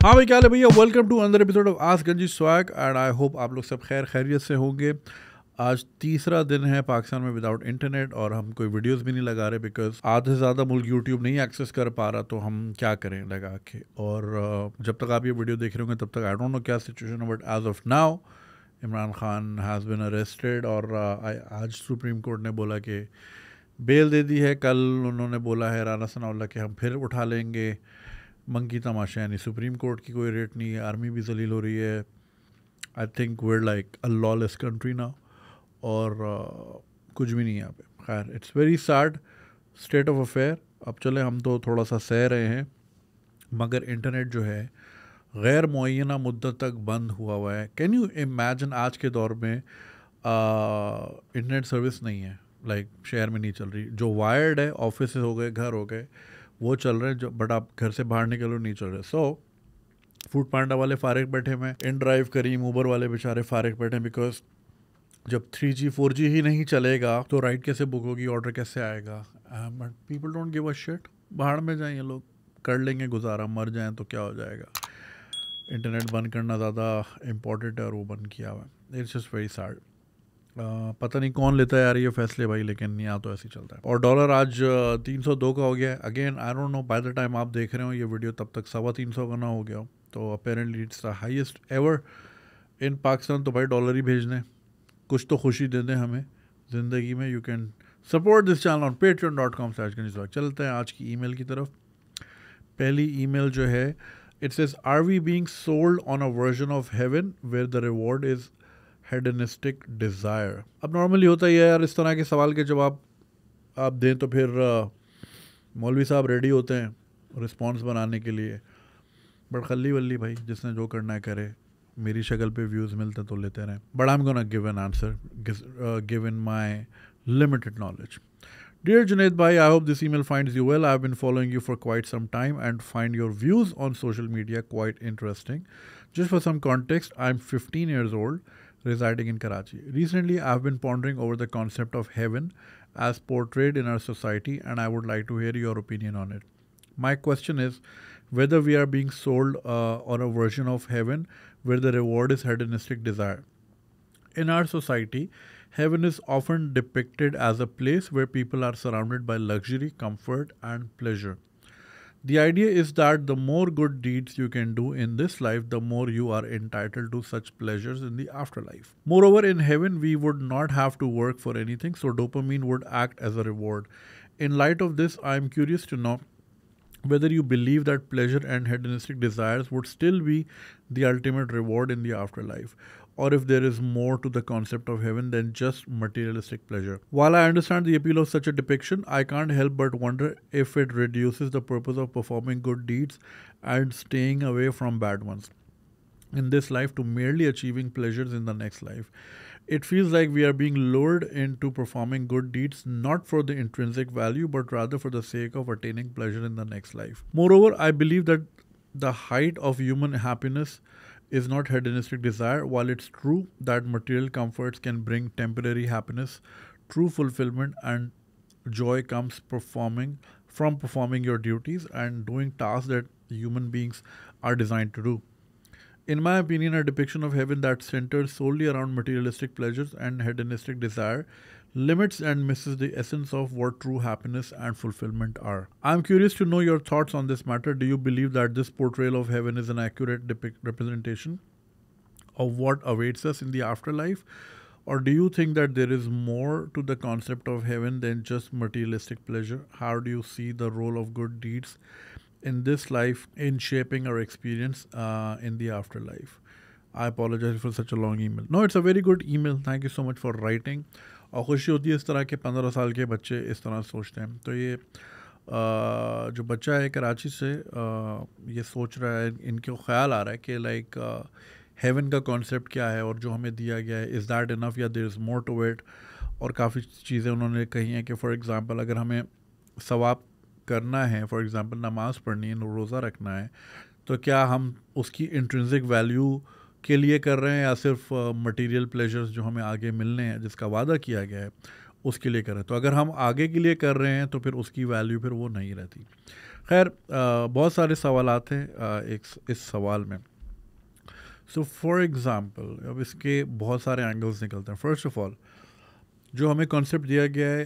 हाँ भाई, क्या हाल है भैया। Welcome to another episode of askganjiswag and I hope आप लोग सब खैरियत से होंगे। आज तीसरा दिन है पाकिस्तान में विदाउट इंटरनेट और हम कोई वीडियोस भी नहीं लगा रहे बिकॉज आधे से ज़्यादा मुल्क यूट्यूब नहीं एक्सेस कर पा रहा, तो हम क्या करें लगा के। और जब तक आप ये वीडियो देख रहे होंगे तब तक आई डोंट नो क्या सिचुएशन है, but as of now Imran Khan has been arrested और आज सुप्रीम कोर्ट ने बोला कि बेल दे दी है। कल उन्होंने बोला है राना सनाउल्ला कि हम फिर उठा लेंगे। मंकी तमाशा, यानी सुप्रीम कोर्ट की कोई रेट नहीं है, आर्मी भी जलील हो रही है। I think we're like a lawless country now और कुछ भी नहीं है यहाँ पे। खैर, it's very sad state of affair. अब चले, हम तो थोड़ा सा सह रहे हैं, मगर इंटरनेट जो है गैर मुअय्यना मुद्दत तक बंद हुआ है। कैन यू इमेजिन आज के दौर में इंटरनेट सर्विस नहीं है, लाइक शहर में नहीं चल रही। जो वायर्ड है, ऑफिस हो गए, घर हो गए, वो चल रहे हैं, जो बट आप घर से बाहर निकलो नहीं चल रहे। सो फूड पांडा वाले फारिग बैठे हैं, इन ड्राइव करीम ऊबर वाले बेचारे फारिग बैठे हैं, बिकॉज जब 3G 4G ही नहीं चलेगा तो राइड कैसे बुक होगी, ऑर्डर कैसे आएगा। But people don't give a shit. बाहर में जाएं ये लोग, कर लेंगे गुजारा, मर जाएं तो क्या हो जाएगा। इंटरनेट बंद करना ज़्यादा इम्पोर्टेंट है और वो बंद किया हुआ है। It's just very sad. पता नहीं कौन लेता है यार ये फैसले भाई, लेकिन यहाँ तो ऐसे ही चलता है। और डॉलर आज 302 का हो गया है। Again I don't no, by the time आप देख रहे हो ये वीडियो तब तक 350 का ना हो गया हो। तो apparently it's the highest ever in Pakistan. तो भाई डॉलर ही भेज दें, कुछ तो खुशी दे दें हमें ज़िंदगी में। You can support this channel on patreon.com/ganjiswag। चलते हैं आज की ईमेल की तरफ। पहली ईमेल जो है, it says, are we being sold on a version of heaven where the reward is hedonistic desire. अब नॉर्मली होता ही है यार, इस तरह के सवाल के जवाब आप दें तो फिर मौलवी साहब रेडी होते हैं रिस्पॉन्स बनाने के लिए। बट खल्ली वल्ली भाई, जिसने जो करना है करे। मेरी शक्ल पे व्यूज़ मिलते तो लेते रहें। But I am gonna give an answer given my limited knowledge. Dear Junaid bhai, I hope this email finds you well. I have been following you for quite some time and find your views on social media quite interesting. Just for some context, I am 15 years old, residing in Karachi. Recently, I have been pondering over the concept of heaven as portrayed in our society, and I would like to hear your opinion on it. My question is whether we are being sold on a version of heaven where the reward is hedonistic desire. In our society, heaven is often depicted as a place where people are surrounded by luxury, comfort, and pleasure. The idea is that the more good deeds you can do in this life, the more you are entitled to such pleasures in the afterlife. Moreover, in heaven, we would not have to work for anything, so dopamine would act as a reward. In light of this, I am curious to know whether you believe that pleasure and hedonistic desires would still be the ultimate reward in the afterlife, or if there is more to the concept of heaven than just materialistic pleasure. While I understand the appeal of such a depiction, I can't help but wonder if it reduces the purpose of performing good deeds and staying away from bad ones in this life to merely achieving pleasures in the next life. It feels like we are being lured into performing good deeds not for the intrinsic value but rather for the sake of attaining pleasure in the next life. Moreover, I believe that the height of human happiness is not hedonistic desire. While it's true that material comforts can bring temporary happiness, true fulfillment and joy comes from performing your duties and doing tasks that human beings are designed to do. In my opinion, a depiction of heaven that centers solely around materialistic pleasures and hedonistic desire limits and misses the essence of what true happiness and fulfillment are. I am curious to know your thoughts on this matter. Do you believe that this portrayal of heaven is an accurate representation of what awaits us in the afterlife? Or do you think that there is more to the concept of heaven than just materialistic pleasure? How do you see the role of good deeds in this life in shaping our experience in the afterlife? I apologize for such a long email. No, it's a very good email. Thank you so much for writing. और खुशी होती है इस तरह के 15 साल के बच्चे इस तरह सोचते हैं। तो ये जो बच्चा है कराची से ये सोच रहा है, इनको ख्याल आ रहा है कि लाइक हेवन का कॉन्सेप्ट क्या है और जो हमें दिया गया है, इज़ दैट इनफ या there is more to it. और काफ़ी चीज़ें उन्होंने कही हैं कि फॉर एग्ज़ाम्पल अगर हमें सवाब करना है, फॉर एग्ज़ाम्पल नमाज़ पढ़नी है, रोज़ा रखना है, तो क्या हम उसकी इंट्रिंसिक वैल्यू के लिए कर रहे हैं या सिर्फ मटेरियल प्लेजर्स जो हमें आगे मिलने हैं, जिसका वादा किया गया है, उसके लिए कर रहे हैं। तो अगर हम आगे के लिए कर रहे हैं तो फिर उसकी वैल्यू फिर वो नहीं रहती। खैर बहुत सारे सवालात हैं इस सवाल में। सो फॉर एग्ज़ाम्पल अब इसके बहुत सारे एंगल्स निकलते हैं। फर्स्ट ऑफ ऑल जो हमें कॉन्सेप्ट दिया गया है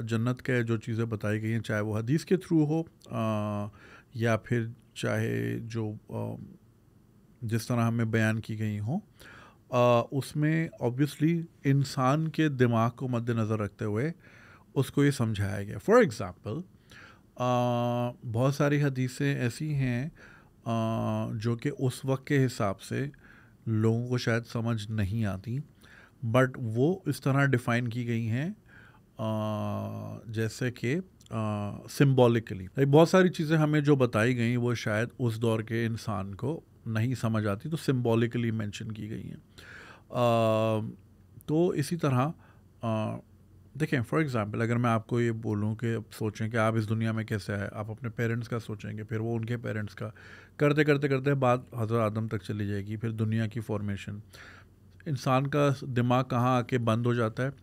जन्नत के, जो चीज़ें बताई गई हैं, चाहे वो हदीस के थ्रू हो या फिर चाहे जो जिस तरह हमें बयान की गई हों, उसमें ऑब्वियसली इंसान के दिमाग को मद्देनज़र रखते हुए उसको ये समझाया गया। फॉर एग्ज़ाम्पल बहुत सारी हदीसें ऐसी हैं जो कि उस वक्त के हिसाब से लोगों को शायद समझ नहीं आती, बट वो इस तरह डिफ़ाइन की गई हैं जैसे कि सिम्बॉलिकली। बहुत सारी चीज़ें हमें जो बताई गई वो शायद उस दौर के इंसान को नहीं समझ आती, तो सिम्बॉलिकली मेंशन की गई हैं। तो इसी तरह देखें, फॉर एग्ज़ाम्पल अगर मैं आपको ये बोलूँ कि अब सोचें कि आप इस दुनिया में कैसे आए, आप अपने पेरेंट्स का सोचेंगे, फिर वो उनके पेरेंट्स का, करते करते करते बात हज़रत आदम तक चली जाएगी, फिर दुनिया की फॉर्मेशन। इंसान का दिमाग कहाँ आके बंद हो जाता है?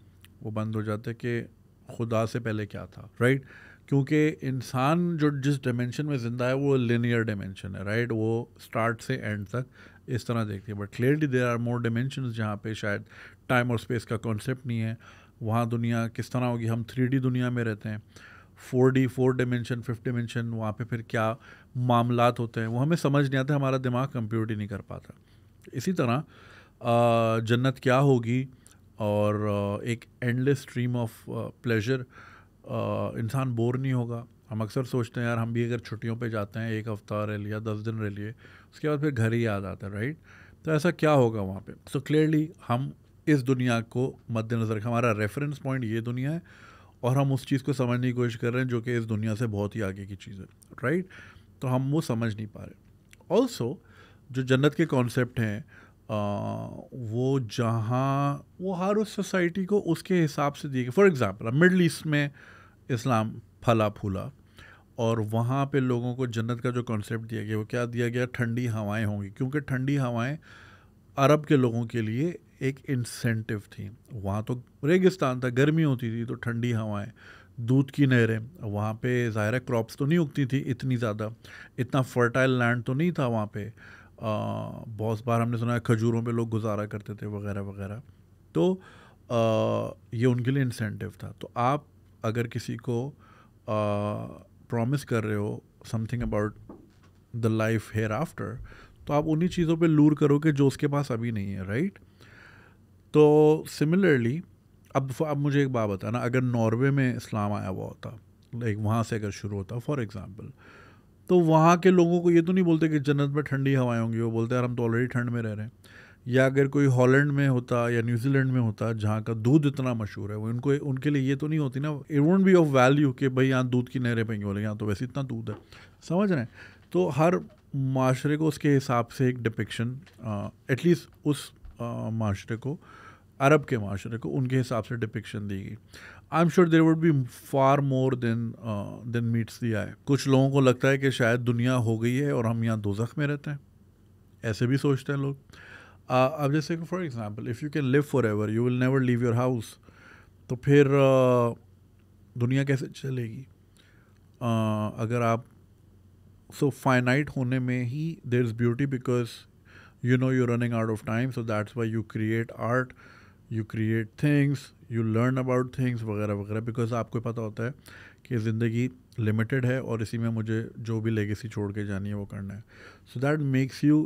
वो बंद हो जाता है कि खुदा से पहले क्या था, राइट? क्योंकि इंसान जो जिस डायमेंशन में ज़िंदा है वो लिनियर डायमेंशन है, राइट? वो स्टार्ट से एंड तक इस तरह देखती है, but clearly there are more dimensions जहाँ पे शायद टाइम और स्पेस का कॉन्सेप्ट नहीं है। वहाँ दुनिया किस तरह होगी? हम 3D दुनिया में रहते हैं, 4D, 4 डायमेंशन, 5 डायमेंशन, वहाँ पे फिर क्या मामलात होते हैं वो हमें समझ नहीं आता, हमारा दिमाग कंप्यूट ही नहीं कर पाता। इसी तरह जन्नत क्या होगी और एक एंडलेस स्ट्रीम ऑफ प्लेजर, इंसान बोर नहीं होगा। हम अक्सर सोचते हैं यार हम भी अगर छुट्टियों पे जाते हैं, 1 हफ्ता रह लिया, 10 दिन रह लिए, उसके बाद फिर घर ही याद आता है, राइट? तो ऐसा क्या होगा वहाँ पे? सो क्लियरली हम इस दुनिया को मद्देनज़र रखें, हमारा रेफरेंस पॉइंट ये दुनिया है और हम उस चीज़ को समझने की कोशिश कर रहे हैं जो कि इस दुनिया से बहुत ही आगे की चीज़ है, राइट? तो हम वो समझ नहीं पा रहे। ऑल्सो जो जन्नत के कॉन्सेप्ट हैं वो जहाँ वो हर उस सोसाइटी को उसके हिसाब से दिए गए। फॉर एग्ज़ाम्पल मिडल ईस्ट में इस्लाम फला फूला और वहाँ पे लोगों को जन्नत का जो कॉन्सेप्ट दिया गया वो क्या दिया गया? ठंडी हवाएं होंगी, क्योंकि ठंडी हवाएं अरब के लोगों के लिए एक इंसेंटिव थी। वहाँ तो रेगिस्तान था, गर्मी होती थी, तो ठंडी हवाएं, दूध की नहरें, वहाँ पे ज़ाहिर है क्रॉप्स तो नहीं उगती थी इतनी ज़्यादा, इतना फर्टाइल लैंड तो नहीं था वहाँ पे। बहुत बार हमने सुना है खजूरों पे लोग गुजारा करते थे वगैरह वगैरह। तो ये उनके लिए इंसेंटिव था। तो आप अगर किसी को प्रॉमिस कर रहे हो something about the life hair after, तो आप उन्हीं चीज़ों पे लूर करोगे जो उसके पास अभी नहीं है, राइट? तो सिमिलरली अब मुझे एक बात बताना, अगर नॉर्वे में इस्लाम आया हुआ होता, लाइक वहाँ से अगर शुरू होता फॉर एग्ज़ाम्पल, तो वहाँ के लोगों को ये तो नहीं बोलते कि जन्नत में ठंडी हवाएं होंगी, वो बोलते हैं यार हम तो ऑलरेडी ठंड में रह रहे हैं। या अगर कोई हॉलैंड में होता या न्यूजीलैंड में होता जहाँ का दूध इतना मशहूर है, वो उनके लिए ये तो नहीं होती ना, it won't be of value कि भाई यहाँ दूध की नहरें पेंगे, बोले यहाँ तो वैसे इतना दूध है, समझ रहे हैं? तो हर माशरे को उसके हिसाब से एक डिपिक्शन, एटलीस्ट उस माशरे को, अरब के माशरे को उनके हिसाब से डिपिक्शन दी गई। I am sure there would be far more than meets the eye. कुछ लोगों को लगता है कि शायद दुनिया हो गई है और हम यहाँ दोज़ख में रहते हैं, ऐसे भी सोचते हैं लोग। अब जैसे कि for example if you can live for ever you will never leave your house, तो फिर दुनिया कैसे चलेगी? अगर आप फाइनाइट होने में ही there is beauty, because you know you running out of time, so that's why you create art, you create things, you learn about things वगैरह वगैरह, बिकॉज आपको पता होता है कि ज़िंदगी लिमिटेड है और इसी में मुझे जो भी लेगेसी छोड़ के जानी है वो करना है। So that makes you,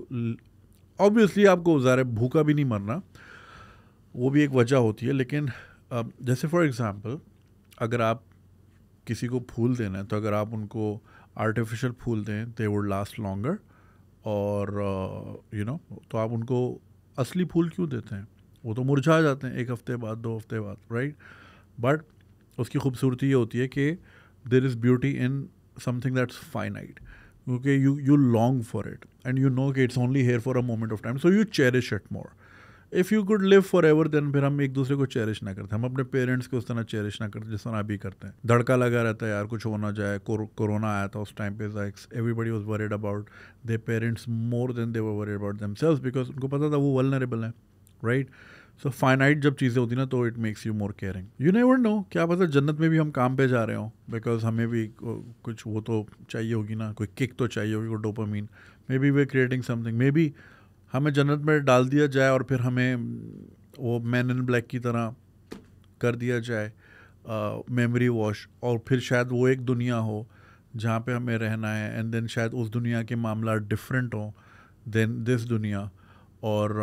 obviously आपको ज़्यादा भूखा भी नहीं मरना, वो भी एक वजह होती है, लेकिन जैसे फॉर एग्ज़ाम्पल अगर आप किसी को फूल देना है, तो अगर आप उनको आर्टिफिशियल फूल दें दे वुड लास्ट लॉन्गर, और यू नो तो आप उनको असली फूल क्यों देते हैं? वो तो मुरझा जाते हैं 1 हफ्ते बाद, 2 हफ्ते बाद, राइट? बट उसकी खूबसूरती ये होती है कि there is beauty in something that's finite, क्योंकि you long for it and you know कि it's only here for a moment of time, so you cherish it more. If you could live forever then फिर हम एक दूसरे को cherish ना करते, हम अपने पेरेंट्स को उस तरह चेरिश ना करते जिस तरह अभी करते हैं। धड़का लगा रहता है यार कुछ हो ना जाए, कोरोना आया था उस टाइम पे, everybody was worried about their parents more than they were worried about themselves, because उनको पता था वो वल्नरेबल है, राइट? सो फाइनाइट जब चीज़ें होती ना तो it makes you more caring. You never no, क्या पता जन्नत में भी हम काम पे जा रहे हों, बिकॉज हमें भी कुछ वो तो चाहिए होगी ना, कोई किक तो चाहिए होगी, वो dopamine. May be way creating something, may be हमें जन्नत में डाल दिया जाए और फिर हमें वो मैन इन ब्लैक की तरह कर दिया जाए, मेमोरी वॉश, और फिर शायद वो एक दुनिया हो जहाँ पे हमें रहना है, एंड देन शायद उस दुनिया के मामला डिफरेंट हो देन दिस दुनिया, और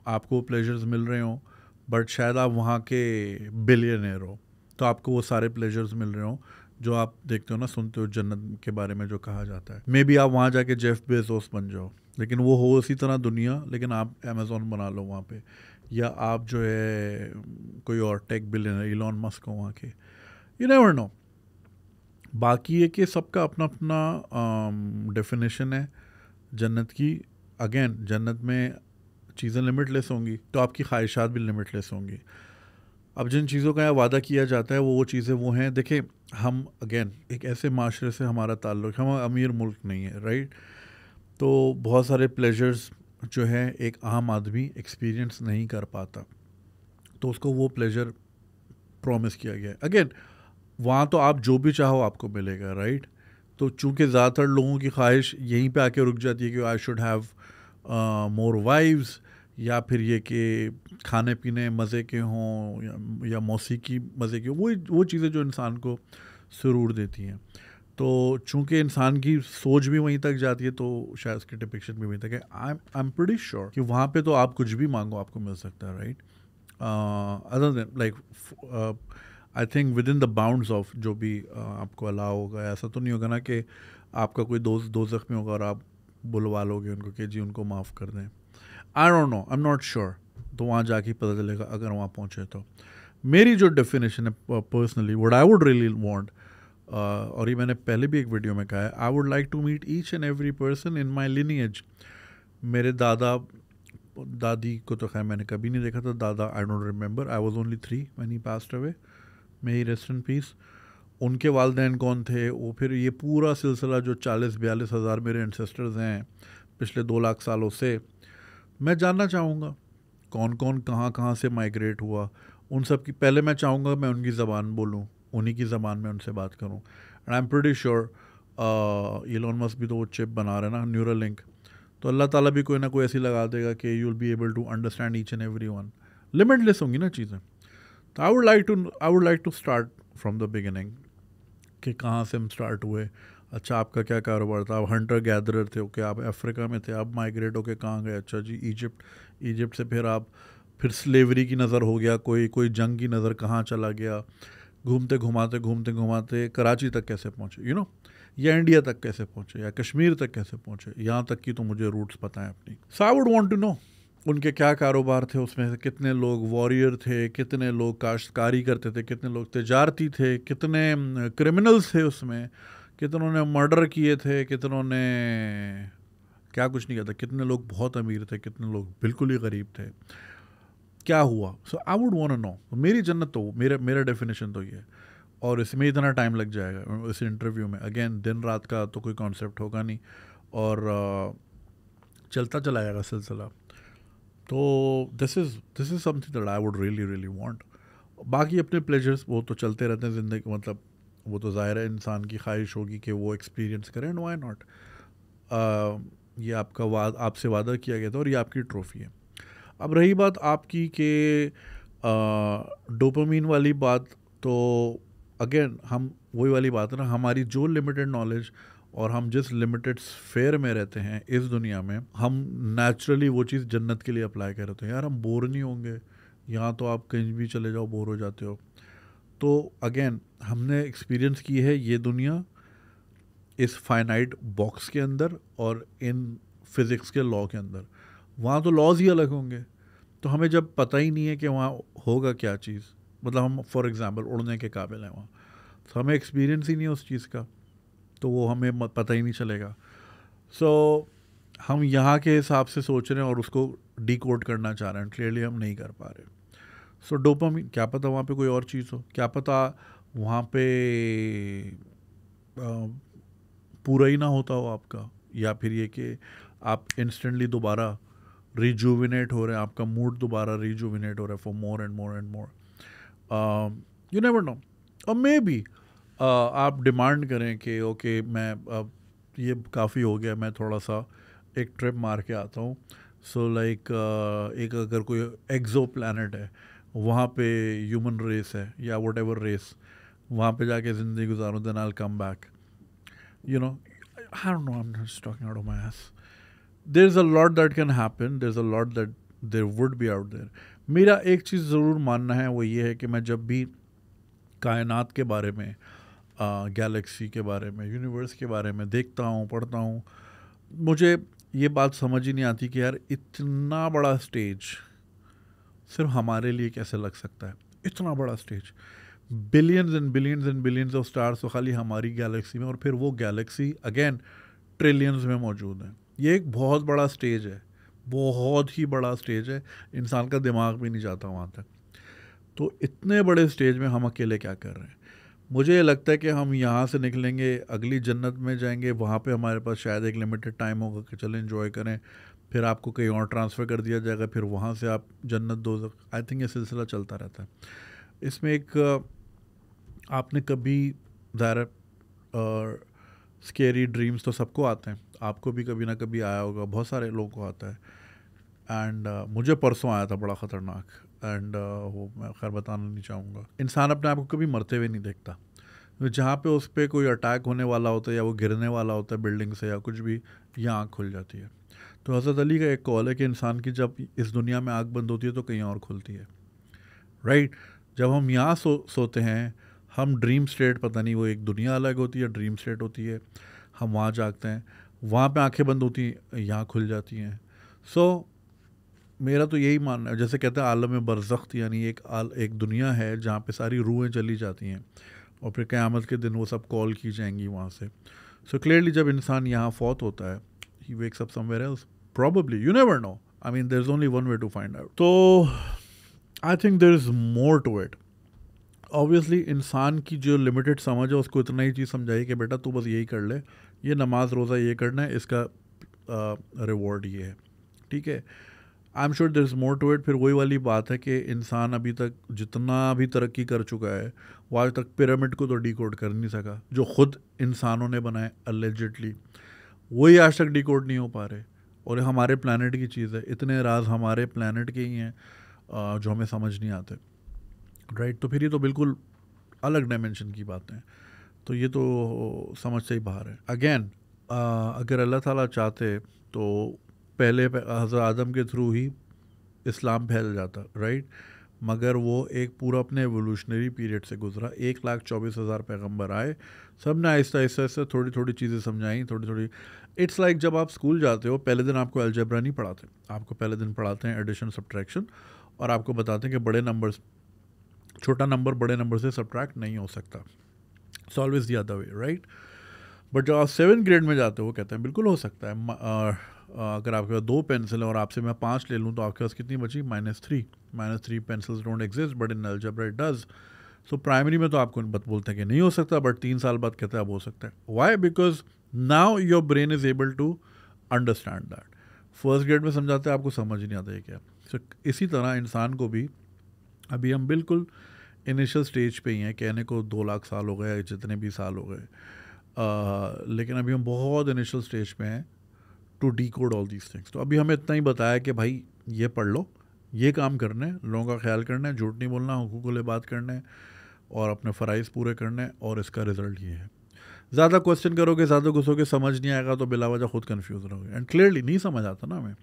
आपको प्लेजर्स मिल रहे हों, बट शायद आप वहाँ के बिलियनर हो, तो आपको वो सारे प्लेजर्स मिल रहे हों जो आप देखते हो ना, सुनते हो जन्नत के बारे में जो कहा जाता है. मे बी आप वहाँ जाके जेफ बेजोस बन जाओ, लेकिन वो हो उसी तरह दुनिया, लेकिन आप अमेज़ॉन बना लो वहाँ पे, या आप जो है कोई और टेक बिलियनर इलॉन मस्क हो वहाँ के. You never no. बाकी है कि सबका अपना अपना डेफिनेशन है जन्नत की. अगेन, जन्नत में चीज़ें लिमिटलेस होंगी तो आपकी ख्वाहिशात भी लिमिटलेस होंगी. अब जिन चीज़ों का यहाँ वादा किया जाता है वो चीज़ें वो हैं. देखें, हम अगेन एक ऐसे माशरे से हमारा ताल्लुक़, हम अमीर मुल्क नहीं है, राइट. तो बहुत सारे प्लेजर्स जो है एक आम आदमी एक्सपीरियंस नहीं कर पाता, तो उसको वो प्लेजर प्रॉमिस किया गया है. अगेन, वहाँ तो आप जो भी चाहो आपको मिलेगा, राइट. तो चूँकि ज़्यादातर लोगों की ख्वाहिश यहीं पे आके रुक जाती है कि I should have more wives, या फिर ये कि खाने पीने मज़े के हों, या मौसीकी मज़े की हो, वो चीज़ें जो इंसान को सुरूर देती हैं. तो चूँकि इंसान की सोच भी वहीं तक जाती है, तो शायद उसकी डिपिक्शन भी वहीं तक है. आई एम प्रीटी श्योर कि वहाँ पे तो आप कुछ भी मांगो आपको मिल सकता है, right. Other than like I think with in the bounds of जो भी आपको अलाउ होगा. ऐसा तो नहीं होगा ना कि आपका कोई दोस्त दोज़ख में होगा और आप बुलवा लोगे उनको कि जी उनको माफ़ कर दें. आई don't no, I am not sure. तो वहाँ जाके पता चलेगा अगर वहाँ पहुँचे तो. मेरी जो डेफिनेशन है personally, what I would really want, और ये मैंने पहले भी एक वीडियो में कहा है, I would like to meet each and every person in my lineage. मेरे दादा दादी को तो खैर मैंने कभी नहीं देखा था. दादा I don't remember, I was only 3 when he passed away, may he rest in peace. उनके वालदैन कौन थे, वो फिर ये पूरा सिलसिला जो 40-42 हज़ार मेरे एंसेस्टर्स हैं पिछले 2 लाख सालों से, मैं जानना चाहूँगा कौन कौन कहाँ कहाँ से माइग्रेट हुआ. उन सब की पहले मैं चाहूँगा मैं उनकी ज़बान बोलूँ, उन्हीं की ज़बान में उनसे बात करूँ. And I am pretty sure Elon Musk भी तो वो चिप बना रहे ना, न्यूरल लिंक, तो अल्लाह ताला भी कोई ना कोई ऐसी लगा देगा कि you will be able to understand each and every one. Limitless होंगी ना चीज़ें. तो I would like to start from the beginning कि कहाँ से हम स्टार्ट हुए. अच्छा, आपका क्या कारोबार था, आप हंटर गैदरर थे, ओके, आप अफ्रीका में थे, आप माइग्रेट होके कहाँ गए, अच्छा जी इजिप्ट से फिर स्लेवरी की नज़र हो गया, कोई जंग की नज़र कहाँ चला गया, घूमते घुमाते कराची तक कैसे पहुँचे, यू नो, या इंडिया तक कैसे पहुँचे, या कश्मीर तक कैसे पहुँचे, यहाँ तक की तो मुझे रूट्स पता है अपनी. So I would want to know उनके क्या कारोबार थे, उसमें से कितने लोग वॉरियर थे, कितने लोग काश्तकारी करते थे, कितने लोग तिजारती थे, कितने क्रिमिनल्स थे उसमें, कितनों ने मर्डर किए थे, कितनों ने क्या कुछ नहीं किया था, कितने लोग बहुत अमीर थे, कितने लोग बिल्कुल ही गरीब थे, क्या हुआ. So I would want to know. मेरी जन्नत तो मेरा डेफिनेशन तो ये है, और इसमें इतना टाइम लग जाएगा इस इंटरव्यू में. अगेन, दिन रात का तो कोई कॉन्सेप्ट होगा नहीं, और चलता चला जाएगा सिलसिला. तो this is something that I would really want. बाकी अपने प्लेजर्स वो तो चलते रहते हैं ज़िंदगी, मतलब वो तो ज़ाहिर है इंसान की ख्वाहिश होगी कि वो एक्सपीरियंस करें, एंड व्हाई नॉट. ये आपसे वादा किया गया था और ये आपकी ट्रॉफ़ी है. अब रही बात आपकी कि डोपामीन वाली बात, तो अगेन हम वही वाली बात है ना, हमारी जो लिमिटेड नॉलेज और हम जिस लिमिटेड स्फेयर में रहते हैं इस दुनिया में, हम नेचुरली वो चीज़ जन्नत के लिए अप्लाई कर रहे हैं. यार हम बोर नहीं होंगे, यहाँ तो आप कहीं भी चले जाओ बोर हो जाते हो. तो अगेन हमने एक्सपीरियंस की है ये दुनिया इस फाइनाइट बॉक्स के अंदर और इन फिज़िक्स के लॉ के अंदर. वहाँ तो लॉज ही अलग होंगे. तो हमें जब पता ही नहीं है कि वहाँ होगा क्या चीज़, मतलब हम फॉर एग्ज़ाम्पल उड़ने के काबिल हैं वहाँ, तो हमें एक्सपीरियंस ही नहीं है उस चीज़ का, तो वो हमें पता ही नहीं चलेगा. सो हम यहाँ के हिसाब से सोच रहे हैं और उसको डिकोड करना चाह रहे हैं, क्लियरली हम नहीं कर पा रहे. सो डोपामीन, क्या पता वहाँ पे कोई और चीज़ हो, क्या पता वहाँ पे पूरा ही ना होता हो आपका, या फिर ये कि आप इंस्टेंटली दोबारा रिजुविनेट हो रहे हैं, आपका मूड दोबारा रिजुविनेट हो रहा है for more and more and more. You never no. और मे बी आप डिमांड करें कि ओके मैं अब ये काफ़ी हो गया, मैं थोड़ा सा एक ट्रिप मार के आता हूँ. सो लाइक एक अगर कोई एक्सो प्लानट है, वहाँ पे ह्यूमन रेस है या वट एवर रेस, वहाँ पे जाके ज़िंदगी गुजारूँ, then I will come back. You know, I don't know, I'm just talking out of my ass. There's a lot that can happen, there's a lot that there would be out there. मेरा एक चीज़ ज़रूर मानना है, वो ये है कि मैं जब भी कायनात के बारे में, गैलेक्सी के बारे में, यूनिवर्स के बारे में देखता हूँ, पढ़ता हूँ, मुझे ये बात समझ ही नहीं आती कि यार इतना बड़ा स्टेज सिर्फ हमारे लिए कैसे लग सकता है. इतना बड़ा stage, billions and billions and billions of stars तो खाली हमारी गैलेक्सी में, और फिर वो गैलेक्सी अगेन ट्रिलियंस में मौजूद है. ये एक बहुत बड़ा स्टेज है, बहुत ही बड़ा स्टेज है, इंसान का दिमाग भी नहीं जाता वहाँ तक. तो इतने बड़े स्टेज में हम अकेले क्या कर रहे हैं? मुझे ये लगता है कि हम यहाँ से निकलेंगे, अगली जन्नत में जाएंगे, वहाँ पे हमारे पास शायद एक लिमिटेड टाइम होगा कि चलें एंजॉय करें, फिर आपको कहीं और ट्रांसफ़र कर दिया जाएगा, फिर वहाँ से आप जन्नत दो. आई थिंक ये सिलसिला चलता रहता है. इसमें एक आपने कभी ज़ाहिर स्केरी ड्रीम्स तो सबको आते हैं, आपको भी कभी ना कभी आया होगा, बहुत सारे लोगों को आता है. एंड मुझे परसों आया था बड़ा ख़तरनाक, एंड वो मैं खैर बताना नहीं चाहूँगा. इंसान अपने आप को कभी मरते हुए नहीं देखता. जहाँ पे उस पर कोई अटैक होने वाला होता है या वो गिरने वाला होता है बिल्डिंग से या कुछ भी, यहाँ आँख खुल जाती है. तो हज़रत अली का एक कॉल है कि इंसान की जब इस दुनिया में आँख बंद होती है तो कहीं और खुलती है. राइट. जब हम यहाँ सोते हैं, हम ड्रीम स्टेट, पता नहीं वो एक दुनिया अलग होती है, ड्रीम स्टेट होती है, हम वहाँ जागते हैं, वहाँ पे आंखें बंद होती हैं, यहाँ खुल जाती हैं. सो मेरा तो यही मानना है, जैसे कहते हैं आलम बरज़ख्त, यानी एक दुनिया है जहाँ पे सारी रूहें चली जाती हैं और फिर क़यामत के दिन वो सब कॉल की जाएंगी वहाँ से. सो क्लियरली जब इंसान यहाँ फौत होता है, he wakes up somewhere else probably, you never know. I mean, there's only one way to find out. तो I think there is more to it. Obviously इंसान की जो लिमिटेड समझ है उसको इतना ही चीज़ समझाई कि बेटा तू बस यही कर ले, ये नमाज रोज़ा ये करना है, इसका रिवॉर्ड ये है, ठीक है. I am sure there is more to it. फिर वही वाली बात है कि इंसान अभी तक जितना भी तरक्की कर चुका है, वो आज तक पिरामिड को तो डिकोड कर नहीं सका, जो खुद इंसानों ने बनाए अलेजिडली, वही आज तक डिकोड नहीं हो पा रहे. और हमारे प्लानट की चीज़ है, इतने राज हमारे प्लानट के ही हैं जो हमें समझ नहीं आते. राइट. तो फिर ये तो बिल्कुल अलग डायमेंशन की बातें हैं, तो ये तो समझ से ही बाहर है. अगेन अगर अल्लाह ताला चाहते तो पहले हज़रत आदम के थ्रू ही इस्लाम फैल जाता. राइट. मगर वो एक पूरा अपने एवोल्यूशनरी पीरियड से गुजरा. 1,24,000 पैगंबर आए, सब ने आहिस्ता आहिस्ता थोड़ी थोड़ी चीज़ें समझाई, थोड़ी थोड़ी. इट्स लाइक जब आप स्कूल जाते हो, पहले दिन आपको अलजेब्रा नहीं पढ़ाते, आपको पहले दिन पढ़ाते हैं एडिशन सब्ट्रैक्शन, और आपको बताते हैं कि बड़े नंबर्स, छोटा नंबर बड़े नंबर से सब्ट्रैक्ट नहीं हो सकता. It's always the other way. Right. But जब आप 7th ग्रेड में जाते हो, वो कहते हैं बिल्कुल हो सकता है. अगर आपके पास 2 पेंसिल है और आपसे मैं 5 ले लूँ तो आपके पास कितनी बची? -3 pencils don't exist but in algebra it does. So primary में तो आपको बोलते हैं कि नहीं हो सकता, बट 3 साल बाद कहते हैं अब हो सकता है. Why? Because now your brain is able to understand that. First grade में समझाते हैं, आपको समझ नहीं आता है क्या. सो इसी तरह इंसान को भी अभी हम बिल्कुल इनिशियल स्टेज पे ही हैं. कहने को 2 लाख साल हो गए, जितने भी साल हो गए, लेकिन अभी हम बहुत इनिशियल स्टेज पे हैं to decode all these things. तो अभी हमें इतना ही बताया कि भाई ये पढ़ लो, ये काम करना है, लोगों का ख्याल करना है, झूठ नहीं बोलना, हुकूक बात करना है और अपने फ़राइज़ पूरे करने हैं, और इसका रिज़ल्ट ये है. ज़्यादा क्वेश्चन करोगे, ज़्यादा घुसोगे, समझ नहीं आएगा तो बिला वजह खुद कन्फ्यूज़ रहोगे. एंड क्लियरली नहीं समझ आता ना हमें,